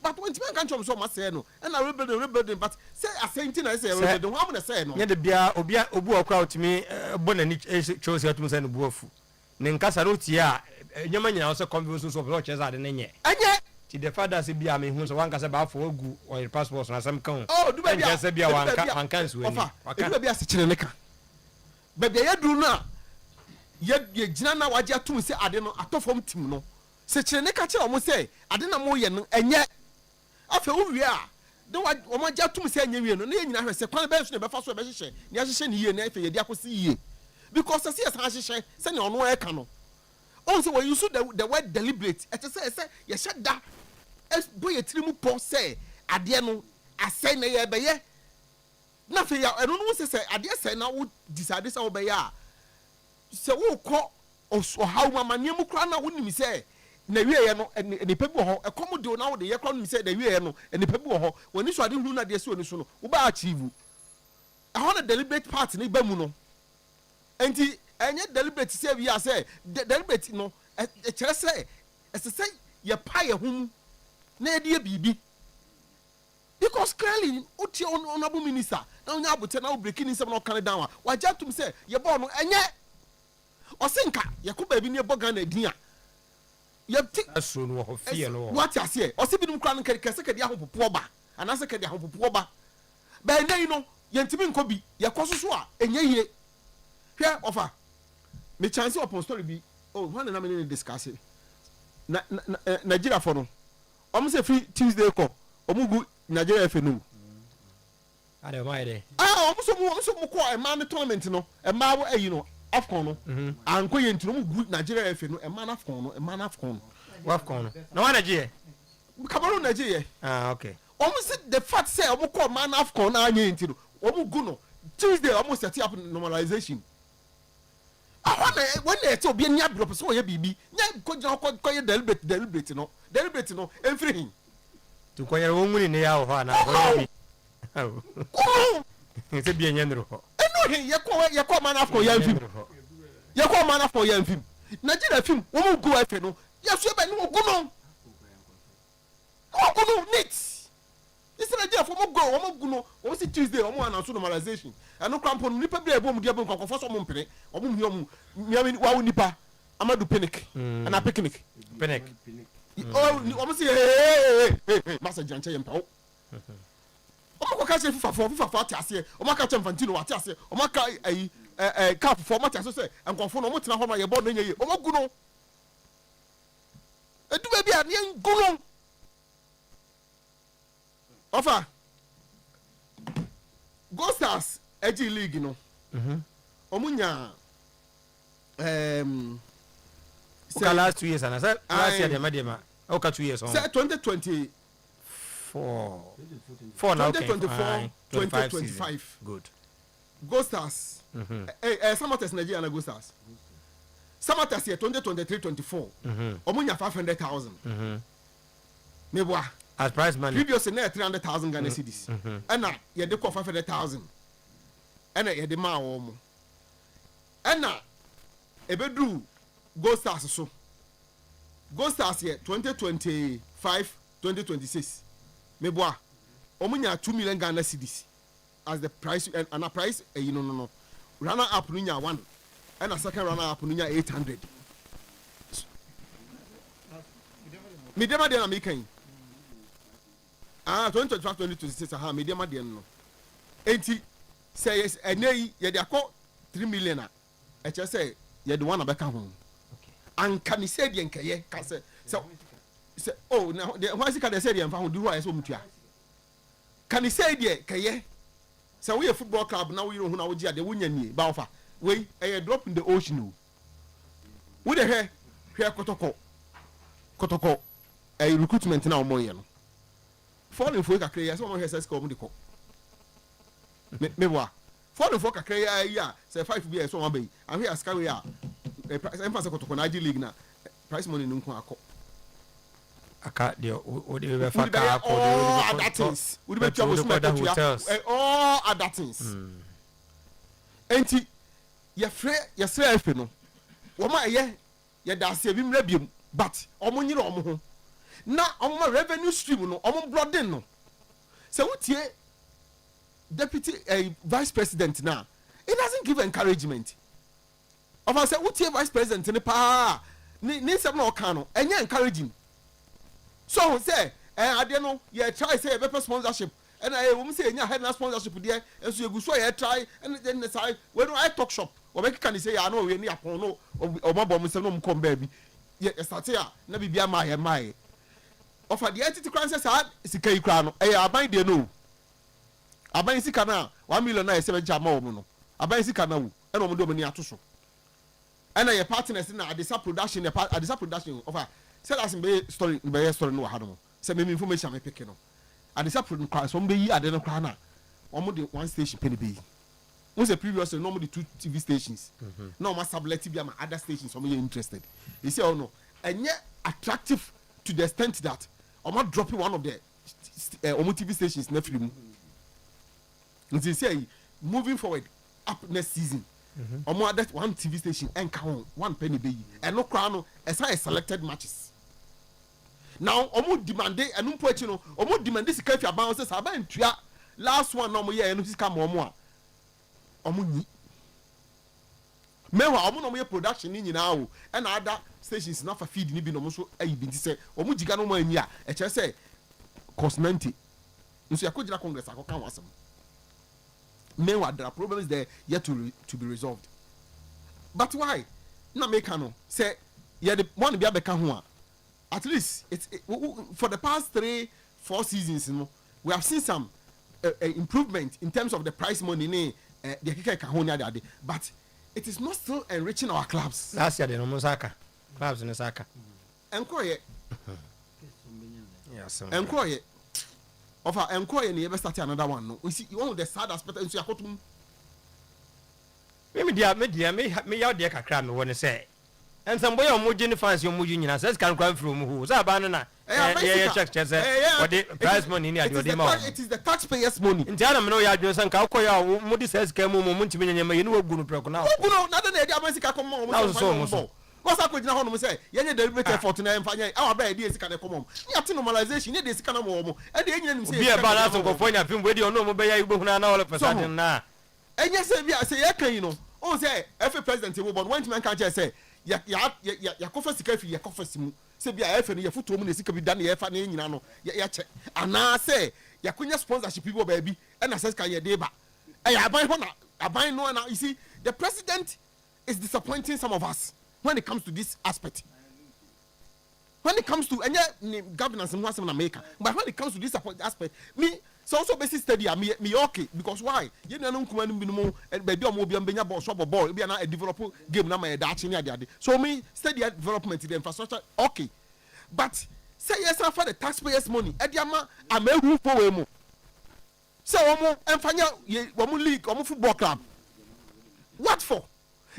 but when you can't show so say no, and I rebuilding, but say a sainting I say, the woman say no. Yet the Bia Obu crowd to me, Bonanich chose her to send a boof. Ninkasa Rutia, Yamania also convulsions of Rochers are the name. And yet, the father said, Bia, who's one cast about for good or your passports or some count. Oh, do I just be one cancel? I can't be a Chilenica. But they do not. Yet, Jana Waja to say, I don't know, at all from Timo. Such a neck almost say, I don't know, and yet, after who we are, though I want to say, you know, I say, Convention about first position, yes, here, and if you see because I see as I send on no canoe. Also, when you saw the word deliberate, as I say, you shut that as boy a trimu po say, Adiano, I say, nay, by ye. Nothing, I don't know, say, I dare say, now would decide this over ya. So, who call or how my name wouldn't me say. Na wie no ni pebu ho ekomodo na wo de yekro no say na wie no ni pebu ho woni so ade hu na de so ni so no wo ba achieve a ho na deliberate part ni ba mu no enti enye deliberate say we are say deliberate no e kire say say ye pa ye hu na de bibi because clearly uti honorable minister na onya abote na wo breaking in some no can down wa jatum say ye bo no enye osinka ye ko ba bi ne boga na din a that's no fear no what I say or see bim kran kese kede ahopopo ba ana se kede ahopopo ba ba nai no yentimi nkobi ye kososo a enye yie hwe offer me chance upon story bi oh one na me discuss na Nigeria for no say free Tuesday call omugu Nigeria FNU ade mai de so mo call e man tournament no e ma wo you know Afcon no anko ye ntino mu good Nigeria FNU e man Afcon no e man Afcon Afcon no wa Nigeria Cameroon Nigeria okay almost the fact say omo call man Afcon na anye ntino omo gu no Tuesday almost set up normalization when they tell be near drop so ye bibi nya ko ye deliberate no every him to ko ye wonwuni ne ya ho na ko bi se bi enye ndro ho eno he ye ko man after yan film Nigeria film wo mu go afi no ya so be no go no neat this Nigeria for mo go no wo si Tuesday wo mo announce normalization eno crampo nipa bi ebo mu dia bo nkofo so mo mpene wo mu hia mu miami wa wo nipa amadu picnic and a picnic wo mo si masa janche yempa wo mo ko ka se FIFA ati ase wo ma ka Clementino ati ase wo ma ka cap for ati ase se nkofo no mo tena ho na ye board no nye wo mo gu no edu ba bi a ne gu no ofa Go Stars Eji League no omunya say last 2 years and say last year dem o ka 2 years on say 2024 now 2025 good Go Stars Samatas Nigeria na Go Stars Samatas here 2023-24 omunya 500,000 meboa as prize money previous na 300,000 Ghana cedis and ye de 500,000 and ye de ma wo mo and ebedu Go Stars so Go Stars here 2025-2026 meboa omunya 2 million Ghana cedis as the price and a price no runner up nunya 1 and a second runner up nunya 800 me dem dey na me kan 2025-2026 aha me dem dey no enti say yes enei ye dey akọ 3 million a e che say ye dey one abeka ho anka me say dey nkeye ka say oh na why sika dey say dey mfa ho di ho ayeso mutua kan say dey keye say we a football club now we hu na wo gi ade wo nyanie ba ofa we e drop in the ocean wo dey hwe kotoko recruitment na omo ye no foreign folk kakra ya so mo hese ska omo de ko me wa foreign folk kakra ya say 5 bi so omo be ahwe aska we ya emphasis kotoko na league na price money nko akọ aka de o de be fa ka akọ de things we be trouble smart all other things enti ye sre efe no wo ma ye da se bi mra biem but omo nyire omo ho na omo revenue stream no omo broaden no se wutie deputy vice president na it doesn't give encouragement of say wutie vice president ni pa ni sem na o kan no enye encouraging so say ade no ye try say be sponsorship and we say enya head na sponsorship there enso eguso ye try and then say we no I talk shop we make can say ya no we ni apon no omabom say no mkom ba bi ye start ya na bibia mai of the entity crisis had sika ikra no aban de no aban sika na 1 million na 7 jama wo no aban sika na wo e no mo do mani ato so and your partners na adisa production of say that be story no ha no say me information me pick no adisa production so be yi ade no kra na omo de one station penny be we say previously no mo de 2 TV stations no ma satellite bia ma other stations so me interested you see oh no enye attractive to the extent that I'm not dropping one of the TV stations next film. And they say moving forward up next season, that one TV station and count 1 penny baby and no crown as I selected matches. Now almost demanded and no point almost demanded to catch your bounces. I last one no more year and this come more. Meanwhile, I'm not production in now and other stations not for feeding even almost a been say or Mujigano Mania, a chess say cost 90. You see, I could Congress, I can't was. Meanwhile, there are problems there yet to be resolved. But why? No, Mekano say, yeah, the one be a Becahua. At least it's for the past 3-4 seasons, you know, we have seen some improvement in terms of the price money, the Kika Kahonia, but it is not still enriching our clubs. Last year, the Nomosaka clubs in Osaka. Enquire. Yes, enquire. Of our enquire, never start another one. No, we see one of the sad aspects in Siakotum. me yaw de kakra me woni say ensam boy omoji ni fans omoji nyina says kan kwan from who say ba no na check say what the prize money ni ade ma it is the taxpayers money nti ana me no ya adwen san ka koya mo di says kan mo ntimi nyanyama ye ni wagu no preko na ogu na de ade amasika kom mo so what's up with na say yenye deliberate effort na emfanya our bra dey sika na come yati normalization dey sika na mo e dey nyina nim say bi e ba na so ko fonya pim we dey ono mo be ya igbo huna na all person na enye say bi say ye kan you know on say every president we born when man can say ya kofa sika fi ya kofa simu say bi a efe no ya futo mu na sika bi da na ya fa na nyina no ya che ana say ya kunya sponsorship people ba bi e na say kan ye dey ba e ya aban ho na aban no na you see the president is disappointing some of us when it comes to this aspect. When it comes to any governance in America, but when it comes to this aspect, me so also basic study me okay because why? You know no come minimum baby o mo bi ambenya ball shop ball be na a develop game na my dachi ni ade. So me study development the infrastructure okay. But say yes for the taxpayers money e dia ma amehu for we mo. Say omo emfanya omo league omo football club. What for?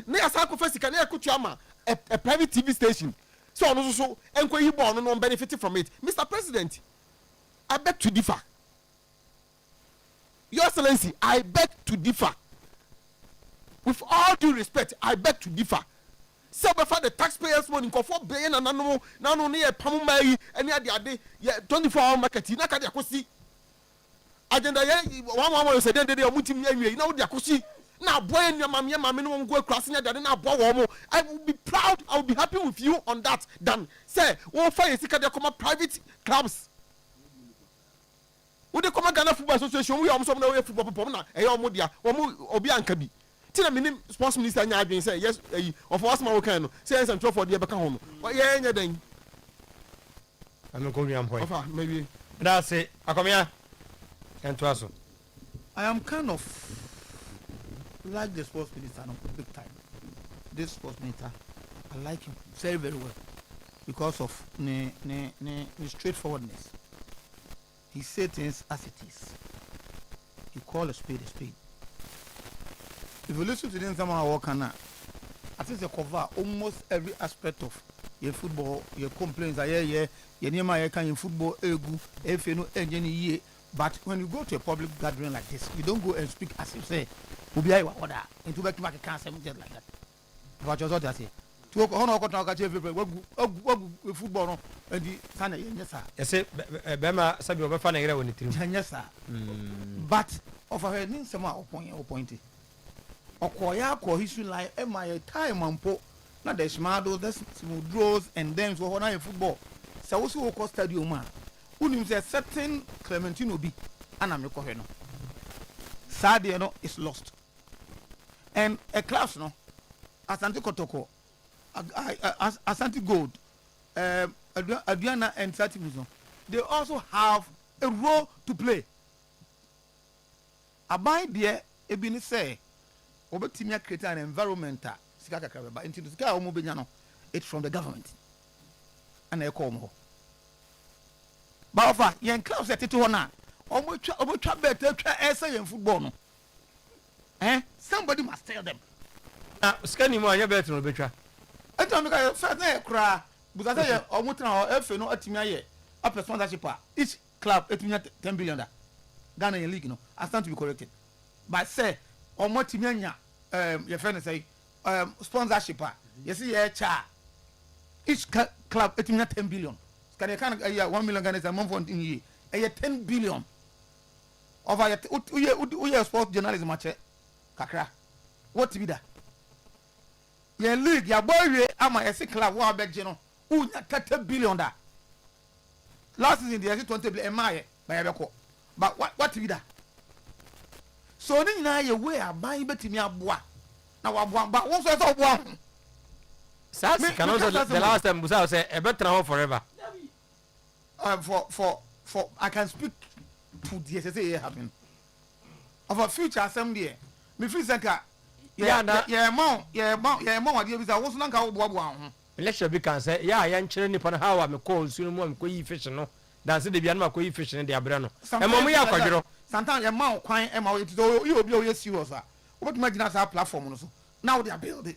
Na ya sa ko fasika na ekutu ama a private TV station. So on so enko yi ball no benefit from it. Mr. President, I beg to differ. Your Excellency, I beg to differ. With all due respect, I beg to differ. So before the taxpayers money go 4 billion and no near Pamumai any other 24-hour market na ka dia kosi. Agenda ye one say den dey omutim ye na wo dia kosi. Na boy and your mammy no go crossing that na boy. I will be proud, I will be happy with you on that than say one fire sika dey come private clubs. We dey come Ghana Football Association we am some na we football pop na e omo dia omo obi anka bi. Tina minim sports minister nya adwen say yes of us ma we kan no say yes and for dey be ka ho no. Ye nya den. I'm going to point. Ofa maybe That's it. Akomia. Entwaso. I am kind of like the sports minister no big time. This sports minister, I like him very very well because of the straightforwardness. He says things as it is. He call a spade a spade. If you listen to them somehow work on that, I think they cover almost every aspect of your football, your complaints are your name can in football if you know engineer. But when you go to a public gathering like this, you don't go and speak as you say. Ubiai wa order into back to market cancer just like that. What you thought I say? To honor football no and the sana yes sir. Yes sir. Bema sabi obefa na ire woni tirim. Yes sir. But of a nin sama oppointed. Okoya ko history line e my time ampo na the smart those smooth draws and then so na football. So also ko stadium man. Unim say certain Clementino bi anam ko he no. Sadia no is lost. And a class no Asante Kotoko Asante Gold Adriana and Satimuzo, they also have a role to play. Abide there ebini say obetimia create an environment sika kakra ba into sika omo benya no it's from the government and e call mo ba ofa yen clubs etete ho na omo twa bet twa esa yen football no somebody must tell them. Scanning more, you better betcha. I don't know if I cry, but I say, or what now, if you know, at me, up a sponsorship, each club, 10 billion. Ghana league, no, I stand to be corrected. But say, or what Timania, your friend say, sponsorship, you see, a cha. Each club, 10 billion. Can you kind of 1 million Ghana a month in year, 10 billion. Over your sports journalism, kakra what to be that your league your boy am a club wa beg no who 30 billion that last season they had 20 billion by Ebeko but what to be that so ni na ye way aban betimi aboa na waboa but once I saw boa Sas can also the last time Busa say e better now forever for I can speak to the SSA happen of a future assembly. Me feel like yeah mom what you say was nanka wo election be can say yeah yan chere ni pon how am call sunu mo am ko yi fish no dance de bia no ko yi fish ne de abre no e mo ya kwadwiro sometimes your mouth kwan e ma you obi o serious a what imagine as a platform no so now they are building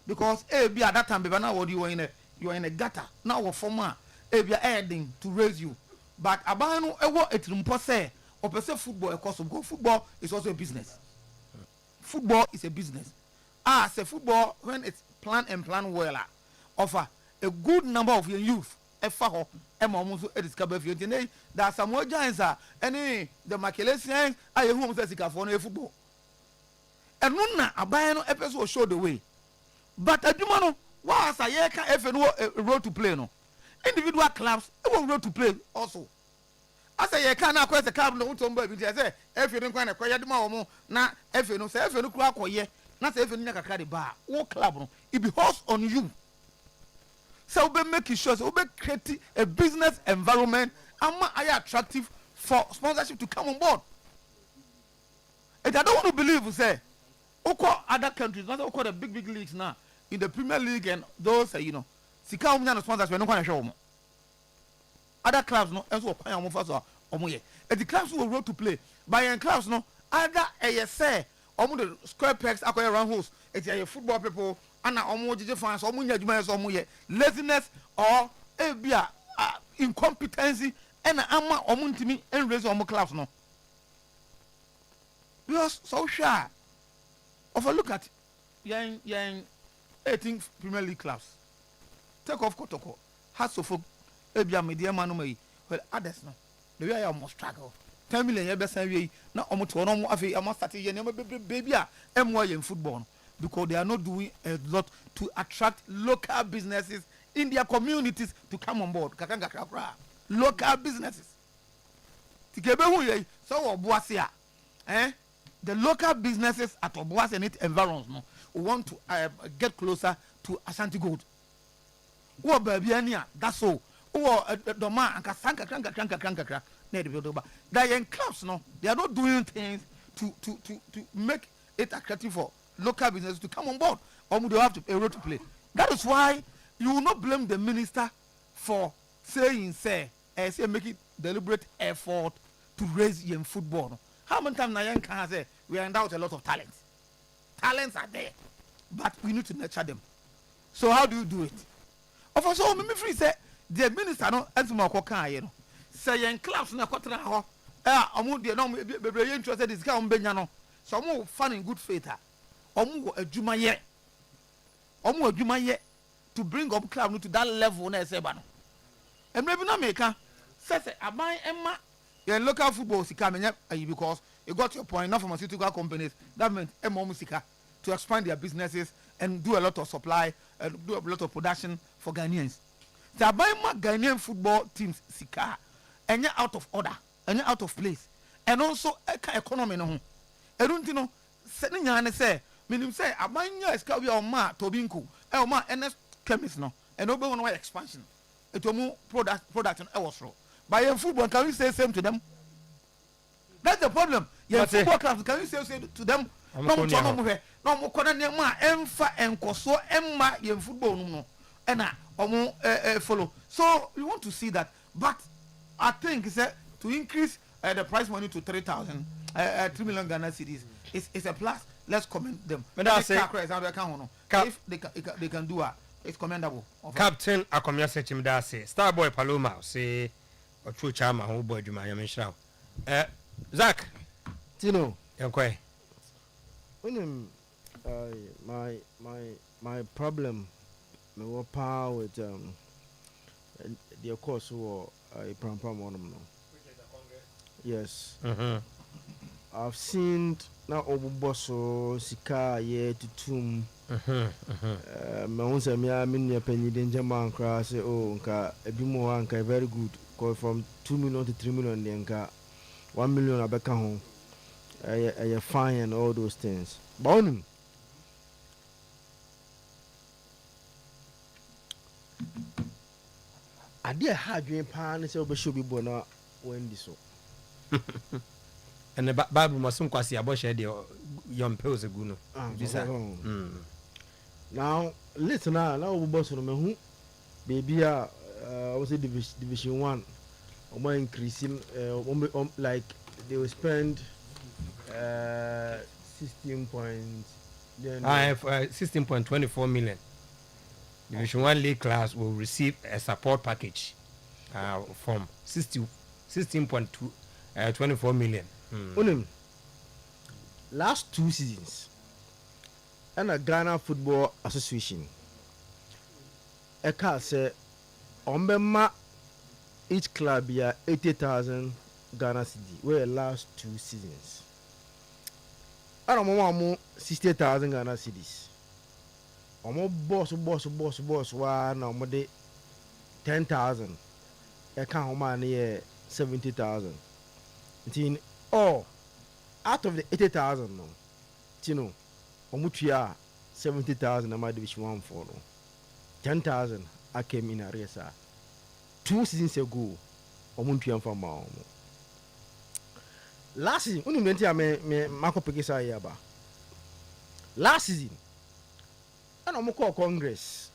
because be at that time baby now what you are in a gutter now what former be adding to raise you but abano ewo etimpo say or per se football a cost of go football is also a business. Football is a business. Say football when it's planned well offer a good number of your youth efa ho e discover you today there are some more giants any the Makelesians are who say sika for no football and na aban no episode show the way but aduma no wa say ye ka efe no road to play no individual clubs e won road to play also asa ye ka na akwa se club no to mba bi say efe no kwa na kwa yaduma wo mo na efe no say efe no kura akoye na say efe no nyakaka de ba wo club no it be host on you. So we be making sure we be creating a business environment and are attractive for sponsorship to come on board. And I don't want to believe say other countries, not all the big leagues now in the Premier League and those sika umnya sponsors we no kwa show. Other clubs no enso kwa am first omoye. And the clubs will road to play. By en clubs no other say the square pegs akoya round holes. It's your football people ana omo jeje fans omo nya adwuma so omo ye laziness or bia incompetency and ama omo ntimi en raise omo class no because so sure of a look at yan 18 Premier League clubs take off Kotoko has so for bia media manu mai well others no the way I must struggle 10 million ye be san wi na omo to no omo afi am start ye ne baby a emwo ye in football no. Because they are not doing a lot to attract local businesses in their communities to come on board. Local businesses. The local businesses at Obuasi and its environs no, want to get closer to Ashanti Gold. That's all. Doma and Kasanka. They in clubs no, they are not doing things to make it attractive for local businesses to come on board or they have to pay a role to play. That is why you will not blame the minister for saying making deliberate effort to raise young football. How many times Nayan can say we endowed a lot of talents? Talents are there, but we need to nurture them. So how do you do it? Of course, so me free say the minister no entuma kokan ye no. Say young clubs na kwatra ho. Omo de no be interested is ka ombenya no. So omo fan in good faith. Omo adwuma ye to bring up club to that level na say ba no emre bi na meka say aban emma your local football sika menya because you got your point not pharmaceutical companies that meant emma sika to expand their businesses and do a lot of supply and do a lot of production for Ghanaians. The aban ma Ghanaian football teams sika enya out of order enya out of place and also economy no ho erunti no se nya ne say meaning say abanya iska we on ma tobinku e ma ns chemist no and obe one expansion etomu product e was raw by your football can we say same to them? That's the problem. Your football clubs can we say to them no mo kona ne ma emfa enkoso emma your football no na omo follow. So we want to see that, but I think to increase the prize money to 3 million Ghana cedis is a plus. Let's commend them. If they can do it, it's commendable. Captain Akomia Sechim Dase, Starboy Paloma, say, or true charmer, who boy, you my show. Zach, Tino, okay. My problem, my power with the course or a pram on them. Yes. I've seen now Obuboso Sika ye to tomb. My own Samia Minia Penny Danger Man crash. Oh, nka a bit more anka very good. Go from 2 million to 3 million. Nka 1 million abeka home. A fine and all those things. Bonim. I dear had you in pan so should be born when this so. And the Bible must soon quasi about the young pills a guno. Now, listen now boss on me baby was a division 1 or more increasing like they will spend 16.5 16.24 million. Division 1 league class will receive a support package from 16.24 million. Last 2 seasons, and a Ghana Football Association, a car say, on each club here 80,000 Ghana cedi. Where last 2 seasons, I don't know 60,000 Ghana cedis. Omo boss. Wa na omo de 10,000. I can't home money 70,000. Tin out of the 80,000 no. Tino omo tuya 70,000 na my division 1 for no. 10,000 I came in arrears. 2 seasons ago omo tuya for ma omo. Last season, unu menti me mako pekisa ya ba. Last season and I'm call Congress.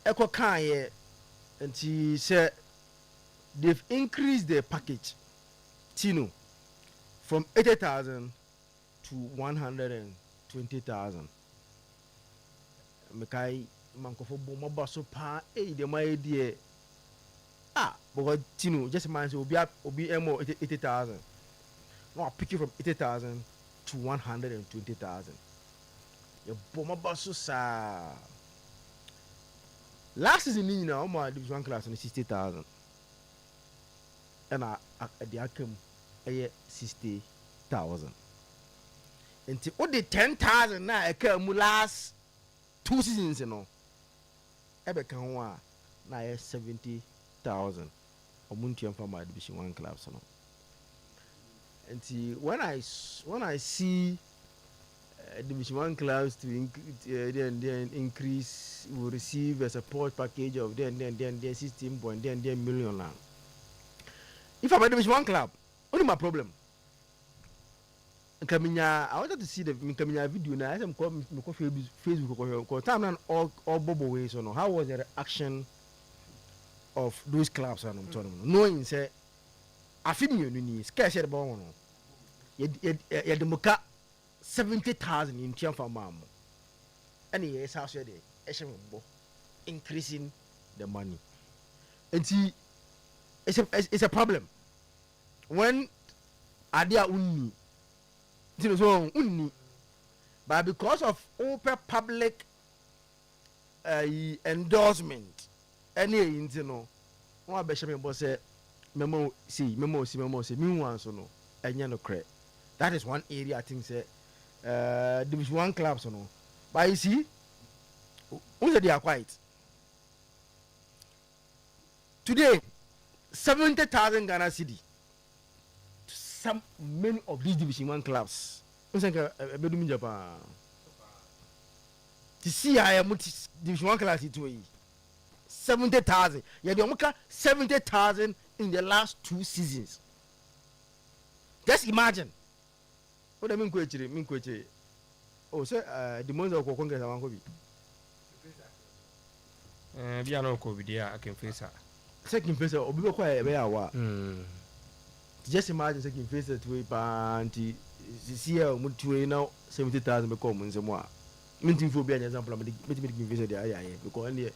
Echo Kanye and she said they've increased their package, Tino, from 80,000 to 120,000. Mekai Mankofo Bomabaso Pa, the my idea. But Tino, just mind will be more 80,000. No, pick you from 80,000 to 120,000. Your bomber basso sa. Last season, you know, my division 1 class on 60,000. And I the outcome 60,000. Until all the 10,000 now I come last 2 seasons, you know. Ebe can one now 70,000. Omuntian for my division 1 clubs, you know. Until when I see Division 1 clubs to then increase, will receive a support package of then 16 point then million now. If I'm a Division 1 club, only my problem. I wanted to see the video now. I'm calling Facebook time all bubble ways on how was the reaction of those clubs and I'm telling you. Knowing say I feel you need scarce the ball. You 70,000 in Tian for Mam. And yes, how said it? Increasing the money. And see, it's a problem. When Adia Unni, but because of open public endorsement, any you know, one Bishop boss said, memo, meanwhile, so no, and no credit. That is one area I think say. Division 1 clubs or no. But you see, they are quiet. Today, 70,000 Ghana cedi. Many of these Division 1 clubs. To see I am Division 1 class to 70,000. Yeah, they are 70,000 in the last 2 seasons. Just imagine. What I mean, question. Oh, sir, the months of Congress, I want to be. I can face her. Second face, or be quite a just imagine second face to a panty. See, Mutu now 70,000 become some more. Minting for being an example, but making visit the area because only a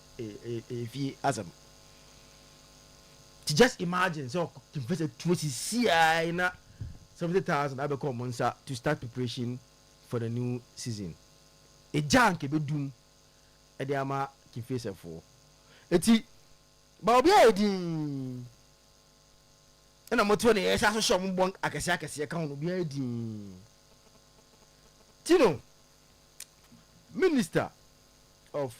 fee as a. Just imagine so confess to see I 70,000 I become monster to start preparation for the new season. A junk be doom a diama can face a four. Eti Bobby and I'm 20 years as a shop bonk I can see account be a Tino Minister of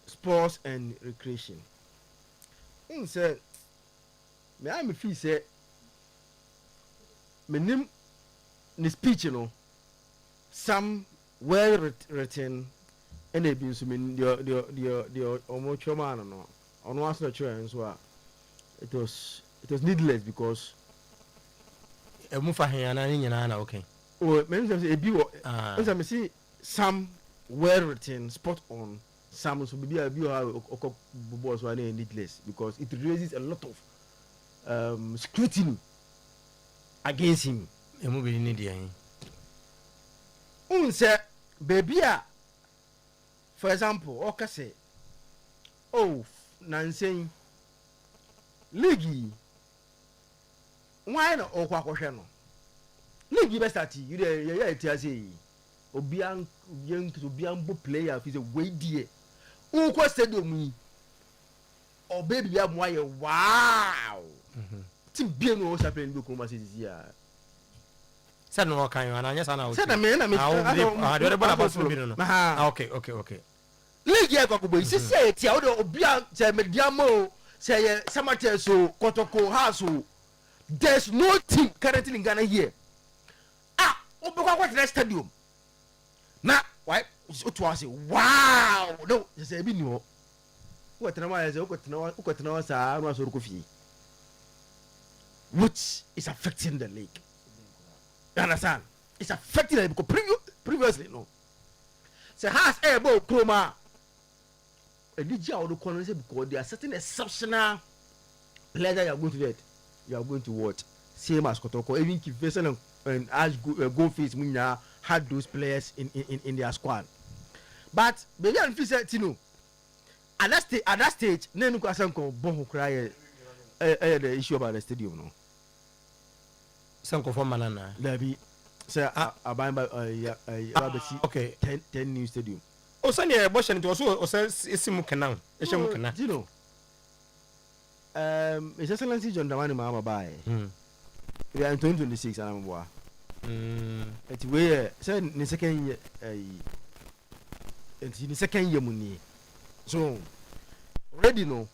Sports and Recreation. In said, may I fee say my name in speech, you know, some well written and they been mean the almost man on one such and so it was needless because a mufa and okay. Oh, many times a view as I see some well written spot on some so maybe a view how was one needless because it raises a lot of scrutiny against him. unse baby a for example okay say oh nansen league why no okwa kwhwe no league be start you dey ya tia say obian bo player fi say we die ukwa stadium yi o baby am why wow tim bien no champagne do kuma say this year said no kan you na anya sana said na me the ball pass no bi no okay league ya kwa kubo isi say tia o de obia say mediamo say samate so kotoko house. There's no team currently in Ghana here. Obekwa the stadium. Na why it was wow. No, say bi ni ho. What na why say ukotena sa no so kofi. Which is affecting the league. You understand? It's affecting it because previously no. Say has able Chroma. A DJ out the corner because there are certain exceptional players that you are going to get. You are going to watch same as Kotoko. Even if Vessel and Ash Goldfish Munya had those players in their squad. But baby and Fisher Tino at that stage, Nenu Kwasanko Bon cry the issue about the stadium. No, Sanko for Manana. There be say I buy by okay 10 new stadium. Oh, Sunday Bosch and it was also Isimukanam. Eshamukana. You know. His Excellency John Dramani Mahama Bai. We are in 2026 and I'm boy. It's where said in the second year, in the second year money. So already know.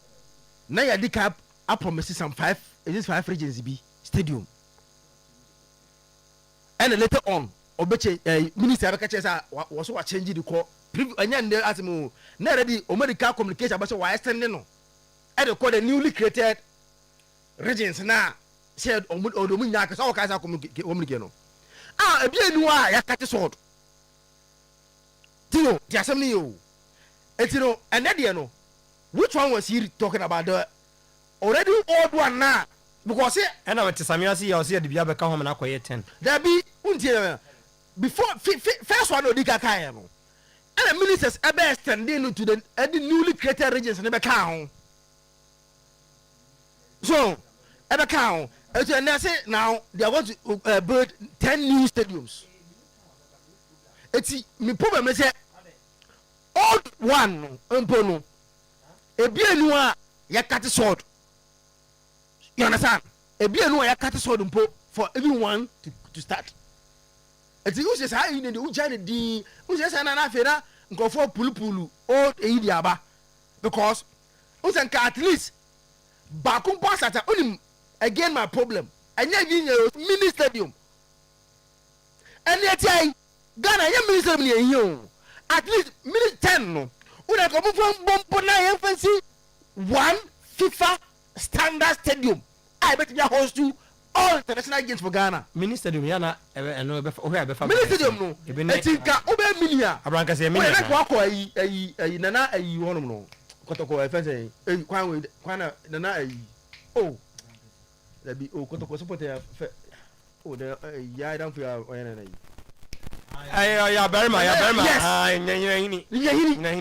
Now you dig up. I promise some 5 regions be stadium. And later on, Obeche Minister Abakacha was what changing the call. And then they ask me, now ready America communication about why standing no. And they call the newly created regions now. Said Odomunya because all kinds of communication. A bien noir, ya cut sword. Tino, the assembly you. And you know, and then you know, which one was he talking about the already old one now? Because and I went to Samuasi, I was here to be able to come home and acquire 10. There be until before first one of the Kakayano. And the ministers are best standing to the newly created regions never count. So, ever count. And I say now they are going to build 10 new stadiums. It's me problem is old one umpono. A bien noir ya cut sword. You understand? A bien noir ya cut sword umpo for everyone to start. It's uses how you need to join the uses an affair go for pulu old Ediaba because usanka at least bakum pass at only again my problem. And yet you mini stadium. And yet Ghana ya mini stadium here. At least minute 10 no. Una come from Bompona fancy one FIFA standard stadium. I bet you host to all international games for Ghana. Mini stadium yana no be mini stadium no. Etinka obe minia. Abranka say mini. Oye kwa ayi nana ayi honum no. Kotoko e fancy kwan nana ayi. Oh. There be Kotoko support oh the ya don't feel oye ya berma nyahini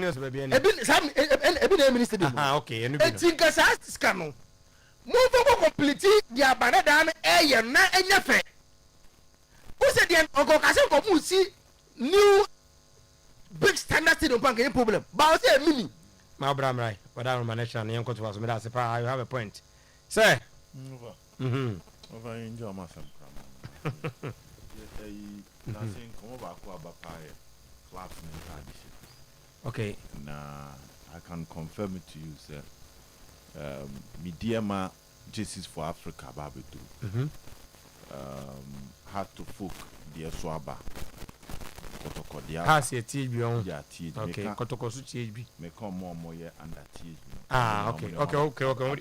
no so be any ebi minister dem okay enu bi etinka sa ska no mo go complete dia banada na eye na enyefe who said the ogo kase ko mu si new big standard stadium bank any problem but say mini ma bram right but that roman national yen ko to was me that say pa you have a point say over enjoy myself nothing come back about class mentality. Okay. Nah, I can confirm it to you, sir. Mediama Justice for Africa Babidu. Had to folk the Swaba. Kotoko dia. Has a THB on. Yeah, THB. Okay. Kotoko su THB. Me come more under THB.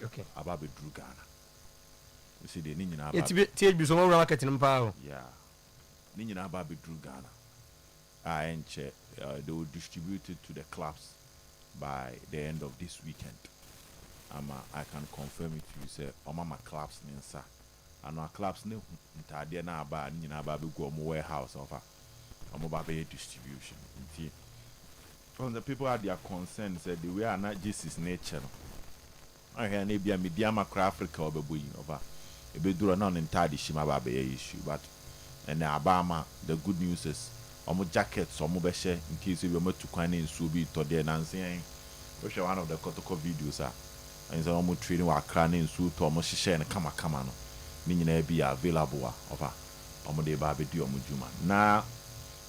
Okay. Ababidu Ghana. You see the Nina. THB so more market in power. Yeah. Ninyina Babi drew Ghana. And they will distribute it to the clubs by the end of this weekend. I can confirm it to you, sir. Mama clubs ninsa. And our clubs ne ntade na aba ninyina Babi go mo warehouse of mobile distribution. From the people had their concerns said we are not just his nature. I hear maybe a medium Africa or baby over a bit do non entirely shima baby issue, but and Alabama the good news is jackets or mobile in case we were to coin in Subi to the Nancy, which one of the Kotoko videos are. And so almost training our crown in suit to almost share and come no meaning be available over Omode Baby Diomujuma. Now,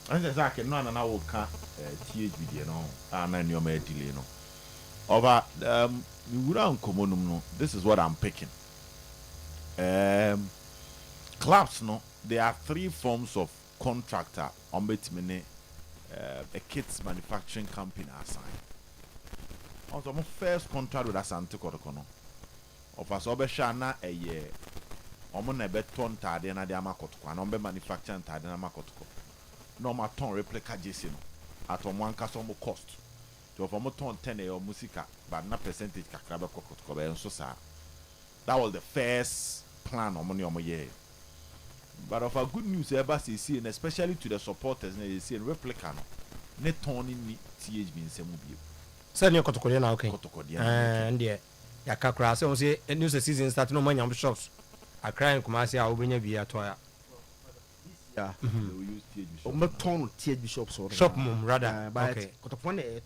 as I can none and I will can't THB, you know, and then your delay, you know. Over this is what I'm picking. Clubs, no, there are 3 forms of contractor on between a kits manufacturing company assigned. Also, my first contract with Asante Kotokono. Of us, Obeshana a year. Omo nebe ton tade na de amakotoko. Anombe manufacturing tade na amakotoko. No ma ton replica jesi no. Atom one kasomo cost. So for mo ton 10 or musica, but na percentage kakrabe kokotoko be nso sa. That was the first plan omo year. But of a good news, everybody see, and especially to the supporters, they see in replica no. Ne ton ni THB in semu bio. Send your Kotokodia now, okay? And yeah, Yakakra, so say a new season starting no money on shops. I cry in Kumasi, I will bring a beer toya. Yeah, THB shops or shop mum rather. Okay,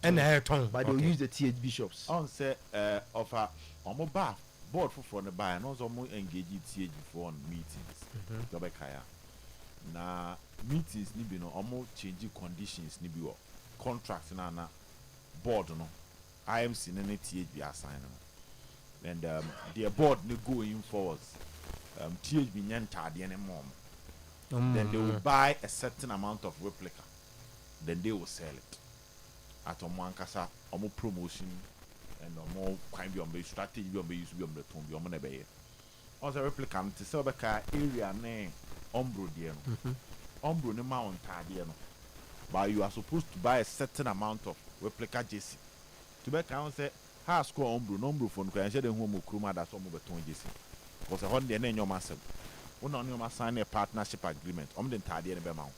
and a tongue, but they'll use the THB shops. On say, offer on bar board for the buy and also more engage THB for meetings. Dobekaya. Na meetings nibi no almost changing conditions nibi contracts na board no IMC and THB assign and their board no going forward THB nyanta de anymore. Then they will buy a certain amount of replica, then they will sell it at Omankasa omo promotion and more kind be on the strategy be on the use be on the tomb be on the bay. Also replica to sell the car area name ombro dear ombro ne mount no. But you are supposed to buy a certain amount of replica JC. To be count say how score ombro phone can share the home kruma that some beton JC. Because a hundred and your massive. One on your sign a partnership agreement. The entire amount.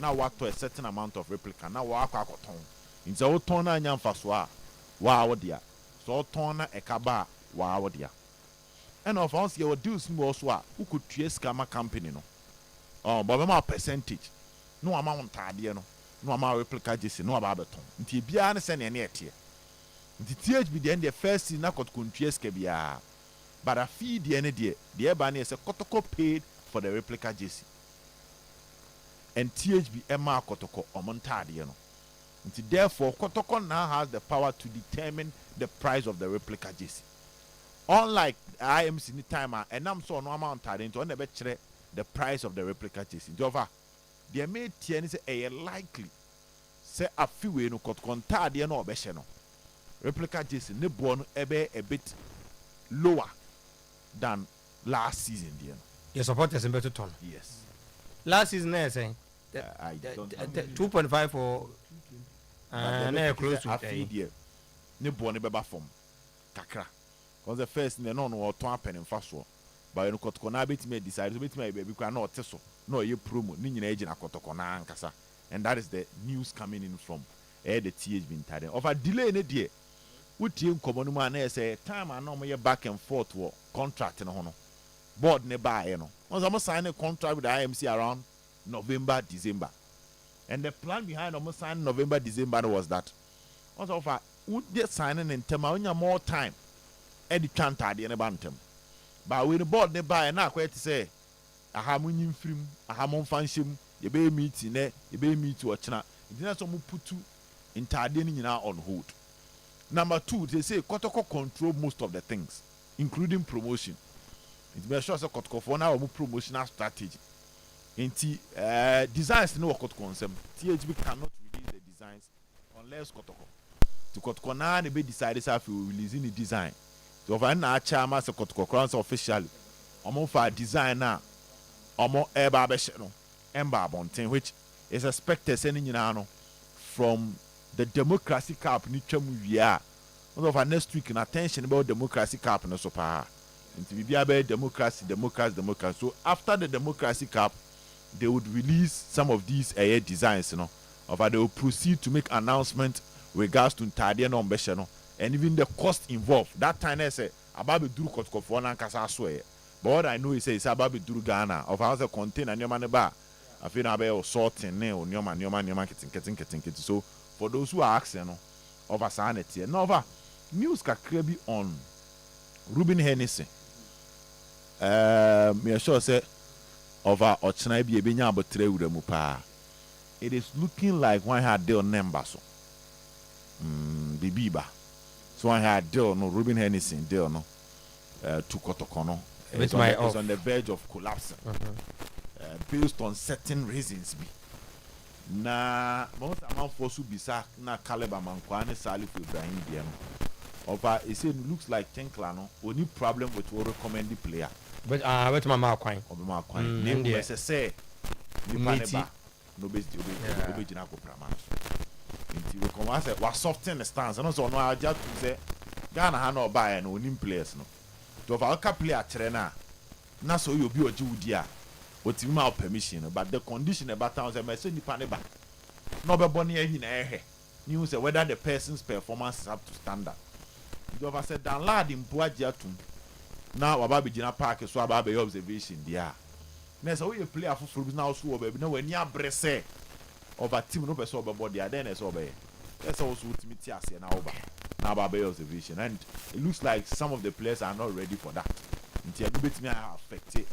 Now what to a certain amount of replica. Now walk out ton. In the old tona and young faswa. Wow dear. So tona a kaba wow dear. And of us you would do small swap who could trace scammer company no. Oh, but my percentage. No amount tardier no. No amount replica JC, no about beton. Until Biana send any tear. The THB the end the first scene I could contrace Kabia. But I feed the end the Ebani is a Kotoko paid for the replica JC. And THB Emma Kotoko or Montadiano. Until therefore, Kotoko now has the power to determine the price of the replica JC. Unlike IMC in the timer, and I'm so no amount to never the price of the replica JC. Jova. They made TN say a likely say a few no got contadia no besheno. Replica Jason ne born a bit lower than last season, dear. Your supporters in better tone. Yes. Last season, I say 2.5 for close to a feed year. Ne born a beba form. Kakra. Because the first in the non or 2 penny in fast war. But you got conabit may decide to meet my baby can not test. No, you promo, Ninian agent Akotokona and Kasa. And that is the news coming in from the THB in Tide. Of a delay in a day, would team Common say, time I know me back and forth war contract in a honor. Board nearby, you know. Once I'm signing a contract with the IMC around November, December. And the plan behind almost signing November, December was that. Also, if I would get signing in Tema more time, Eddie Chanta, the Bantam. But when the board nearby, and now quite to say, I have winning film, I have on function, you be meeting there, you be meet to a china. It's not some put you in Tardini on hold. Number 2, they say Kotoko control most of the things, including promotion. It's be sure Kotoko for now promotional strategy. In designs no Kotoko concept. THB cannot release the designs unless Kotoko. To Kotoko now they be decided if we releasing the design. So if I na chairman se Kotoko crown officially, I'm for designer. Omo eba besheno emba bonten which is expected sending you from the democracy cup ni twam wia of next week in attention about democracy cup no so pa into be about democracy. So after the democracy cup they would release some of these designs, they will proceed to make announcements regards to Ntade no Mbeshe, and even the cost involved. That time I say about Duru Kotkofo na Nkasa Aswe. But what I know is it's about Duru Ghana of how the container nyoma ne ba. I feel about sorting ne o nyoma ketin. So for those who are asking of a sanity, no over news kakra bi on Ruben Hennessy. Me sure say over Ochina bi ebenya abotre wuramu pa. It is looking like one had deal number so. Bibiba. So I had deal no Ruben Hennessy deal no to Kotokono. It's on the verge of collapsing. Based on certain reasons be. Na most amount for su bisa na Caleb Mankwane Salif Ibrahim Biano. Over it looks like Chenkla no only problem with what recommend the player. But what's my mouth quine? Or my quine. Name the say the no base the jina go pramaso. Until we come and say was soften the stance and also no I just say Ghana ha no buy no nim players no. To over ka player trainer na so you be oji wudia. But you have permission, but the condition about town say message ni paneba. No be boni e na ehe. You say whether the person's performance is up to standard. You have said dan lad in Puajiatum. Now about Bigina Park so about the observation there. Na so we play for now so baby no when ya brese over team no person over body then is over. That's also ultimate ase na over. Now about the observation and it looks like some of the players are not ready for that. Until you bet me affect the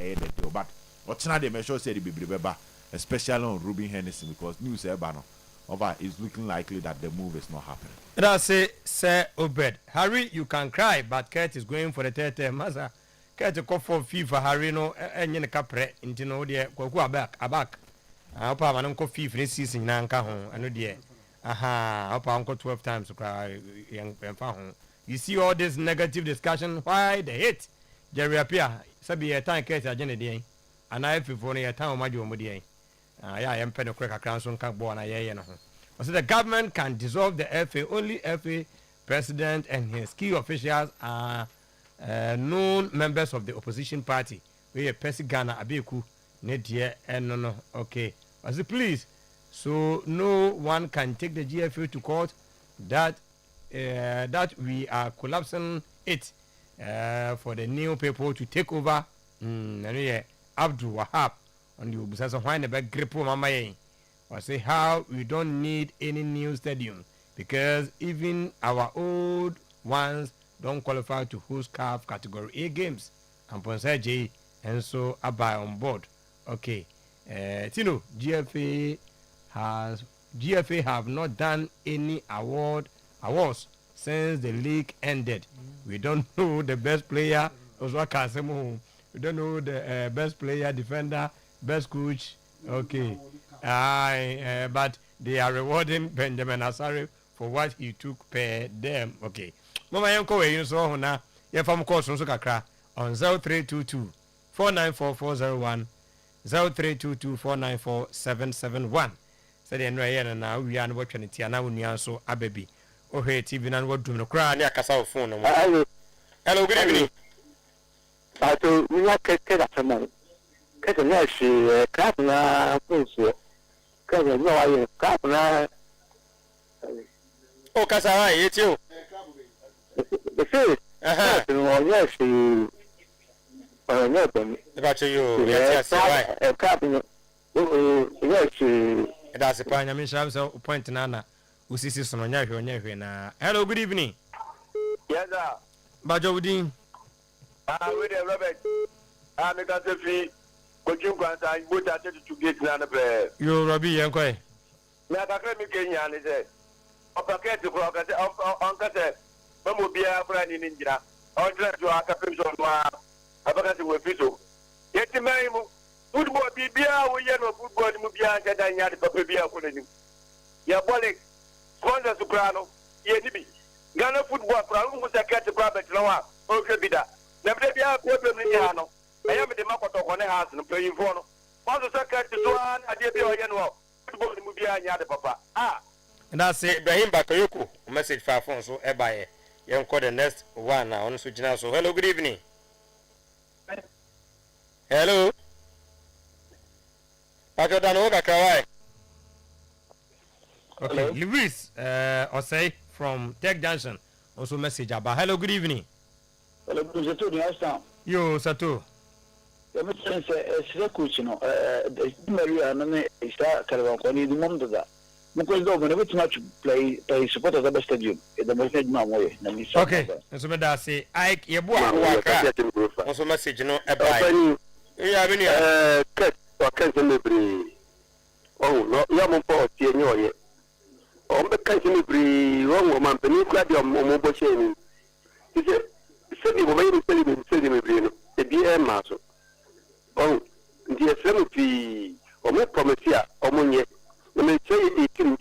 but Ochina they measure say the beba, especially on Ruben Hennessy because news Ebano over is looking likely that the move is not happening. That's say Sir Obed. Harry, you can cry, but Kurt is going for the third term. Maza, Kurt call for fee for Harry no and capre into no dear go back. I hope I'm uncle fee for this season nanka home. I know dear. Aha, I hope uncle 12 times to cry young home. You see all this negative discussion, why the hate? Jerry appear, Sabi a time Kurt agenda day. And I feel for a town of Madi. I am pen of crack crown son can't born a so the government can dissolve the FA. Only FA president and his key officials are known members of the opposition party. We are Percy Ghana Abeku Nedia and no okay. I say please. So no one can take the GFA to court that we are collapsing it for the new people to take over. Abdul Wahab on the Ubusasa why the back grip mama or say how we don't need any new stadium because even our old ones don't qualify to host CAF category A games and Ponsa J and so I buy on board. Okay. Tino, GFA have not done any awards since the league ended. We don't know the best player we don't know the best player, defender, best coach. Okay. But they are rewarding Benjamin Asare for what he took per them. Okay. Mama yanko we so na ye fam course so kakra on 0322 494401 0322 494771. Said the no ye na we are no twene na wonu so ababi. Oh hey TV na wo dum no kra na akasa phone no. Hello, good evening. So we are getting that man. Getting that she crap na things. Getting no I crap na. Oh, Kasara, it's you. The first. Yes, she. About you. Yes, right. Crap. Yes, she. That's a point. I mean, I'm so point Nana. Who sees on your na. Hello, good evening. Yes, sir. Bajodin. With Robert, I'm a country. Could you grant I would attend to get none of the. You, Robbie, and quay. Nakakami Kenyan is it? A packet to clock at Uncle said, Some will be a friend in India. Or dress to our captains on my Abacati with Piso. Yet the man football be beer, we yellow football, Mubia, and Yadi Papa Bia for you. Yabolic, Swanza Soprano, Yetibi. Ghana football, Crown was a cat to grab at Loa, okay, be that. Never be a problem in Yano. I am the Makoto on the house and playing for no. Also, cat to one, I did be a Yano. Football Mubia and Yadi Papa. Ah. And that's it. Ibrahim Bakayoko, message for phone so ever. You call the next one now on switch now. So hello, good evening. Hello. Pachodano Kakawai. Okay, Lewis Osei from Tech Junction also message about. Hello, good evening. Hello, good evening. Yo, Sato. I'm saying, it's coach, you know, Maria and Isa Caravan, the Monda. Because though, whenever it's much play support of the stadium, the message no way. Okay, and so I say, Ike, your boy, also message, you know, about. Yeah, when you cut or cancel me. Oh, no, you're more for on the country be wrong woman, the new club of mobile chain. He said, "Send him away to tell him, send him a dear master." Oh, dear Clementino, or more promise here, or money. When they say 18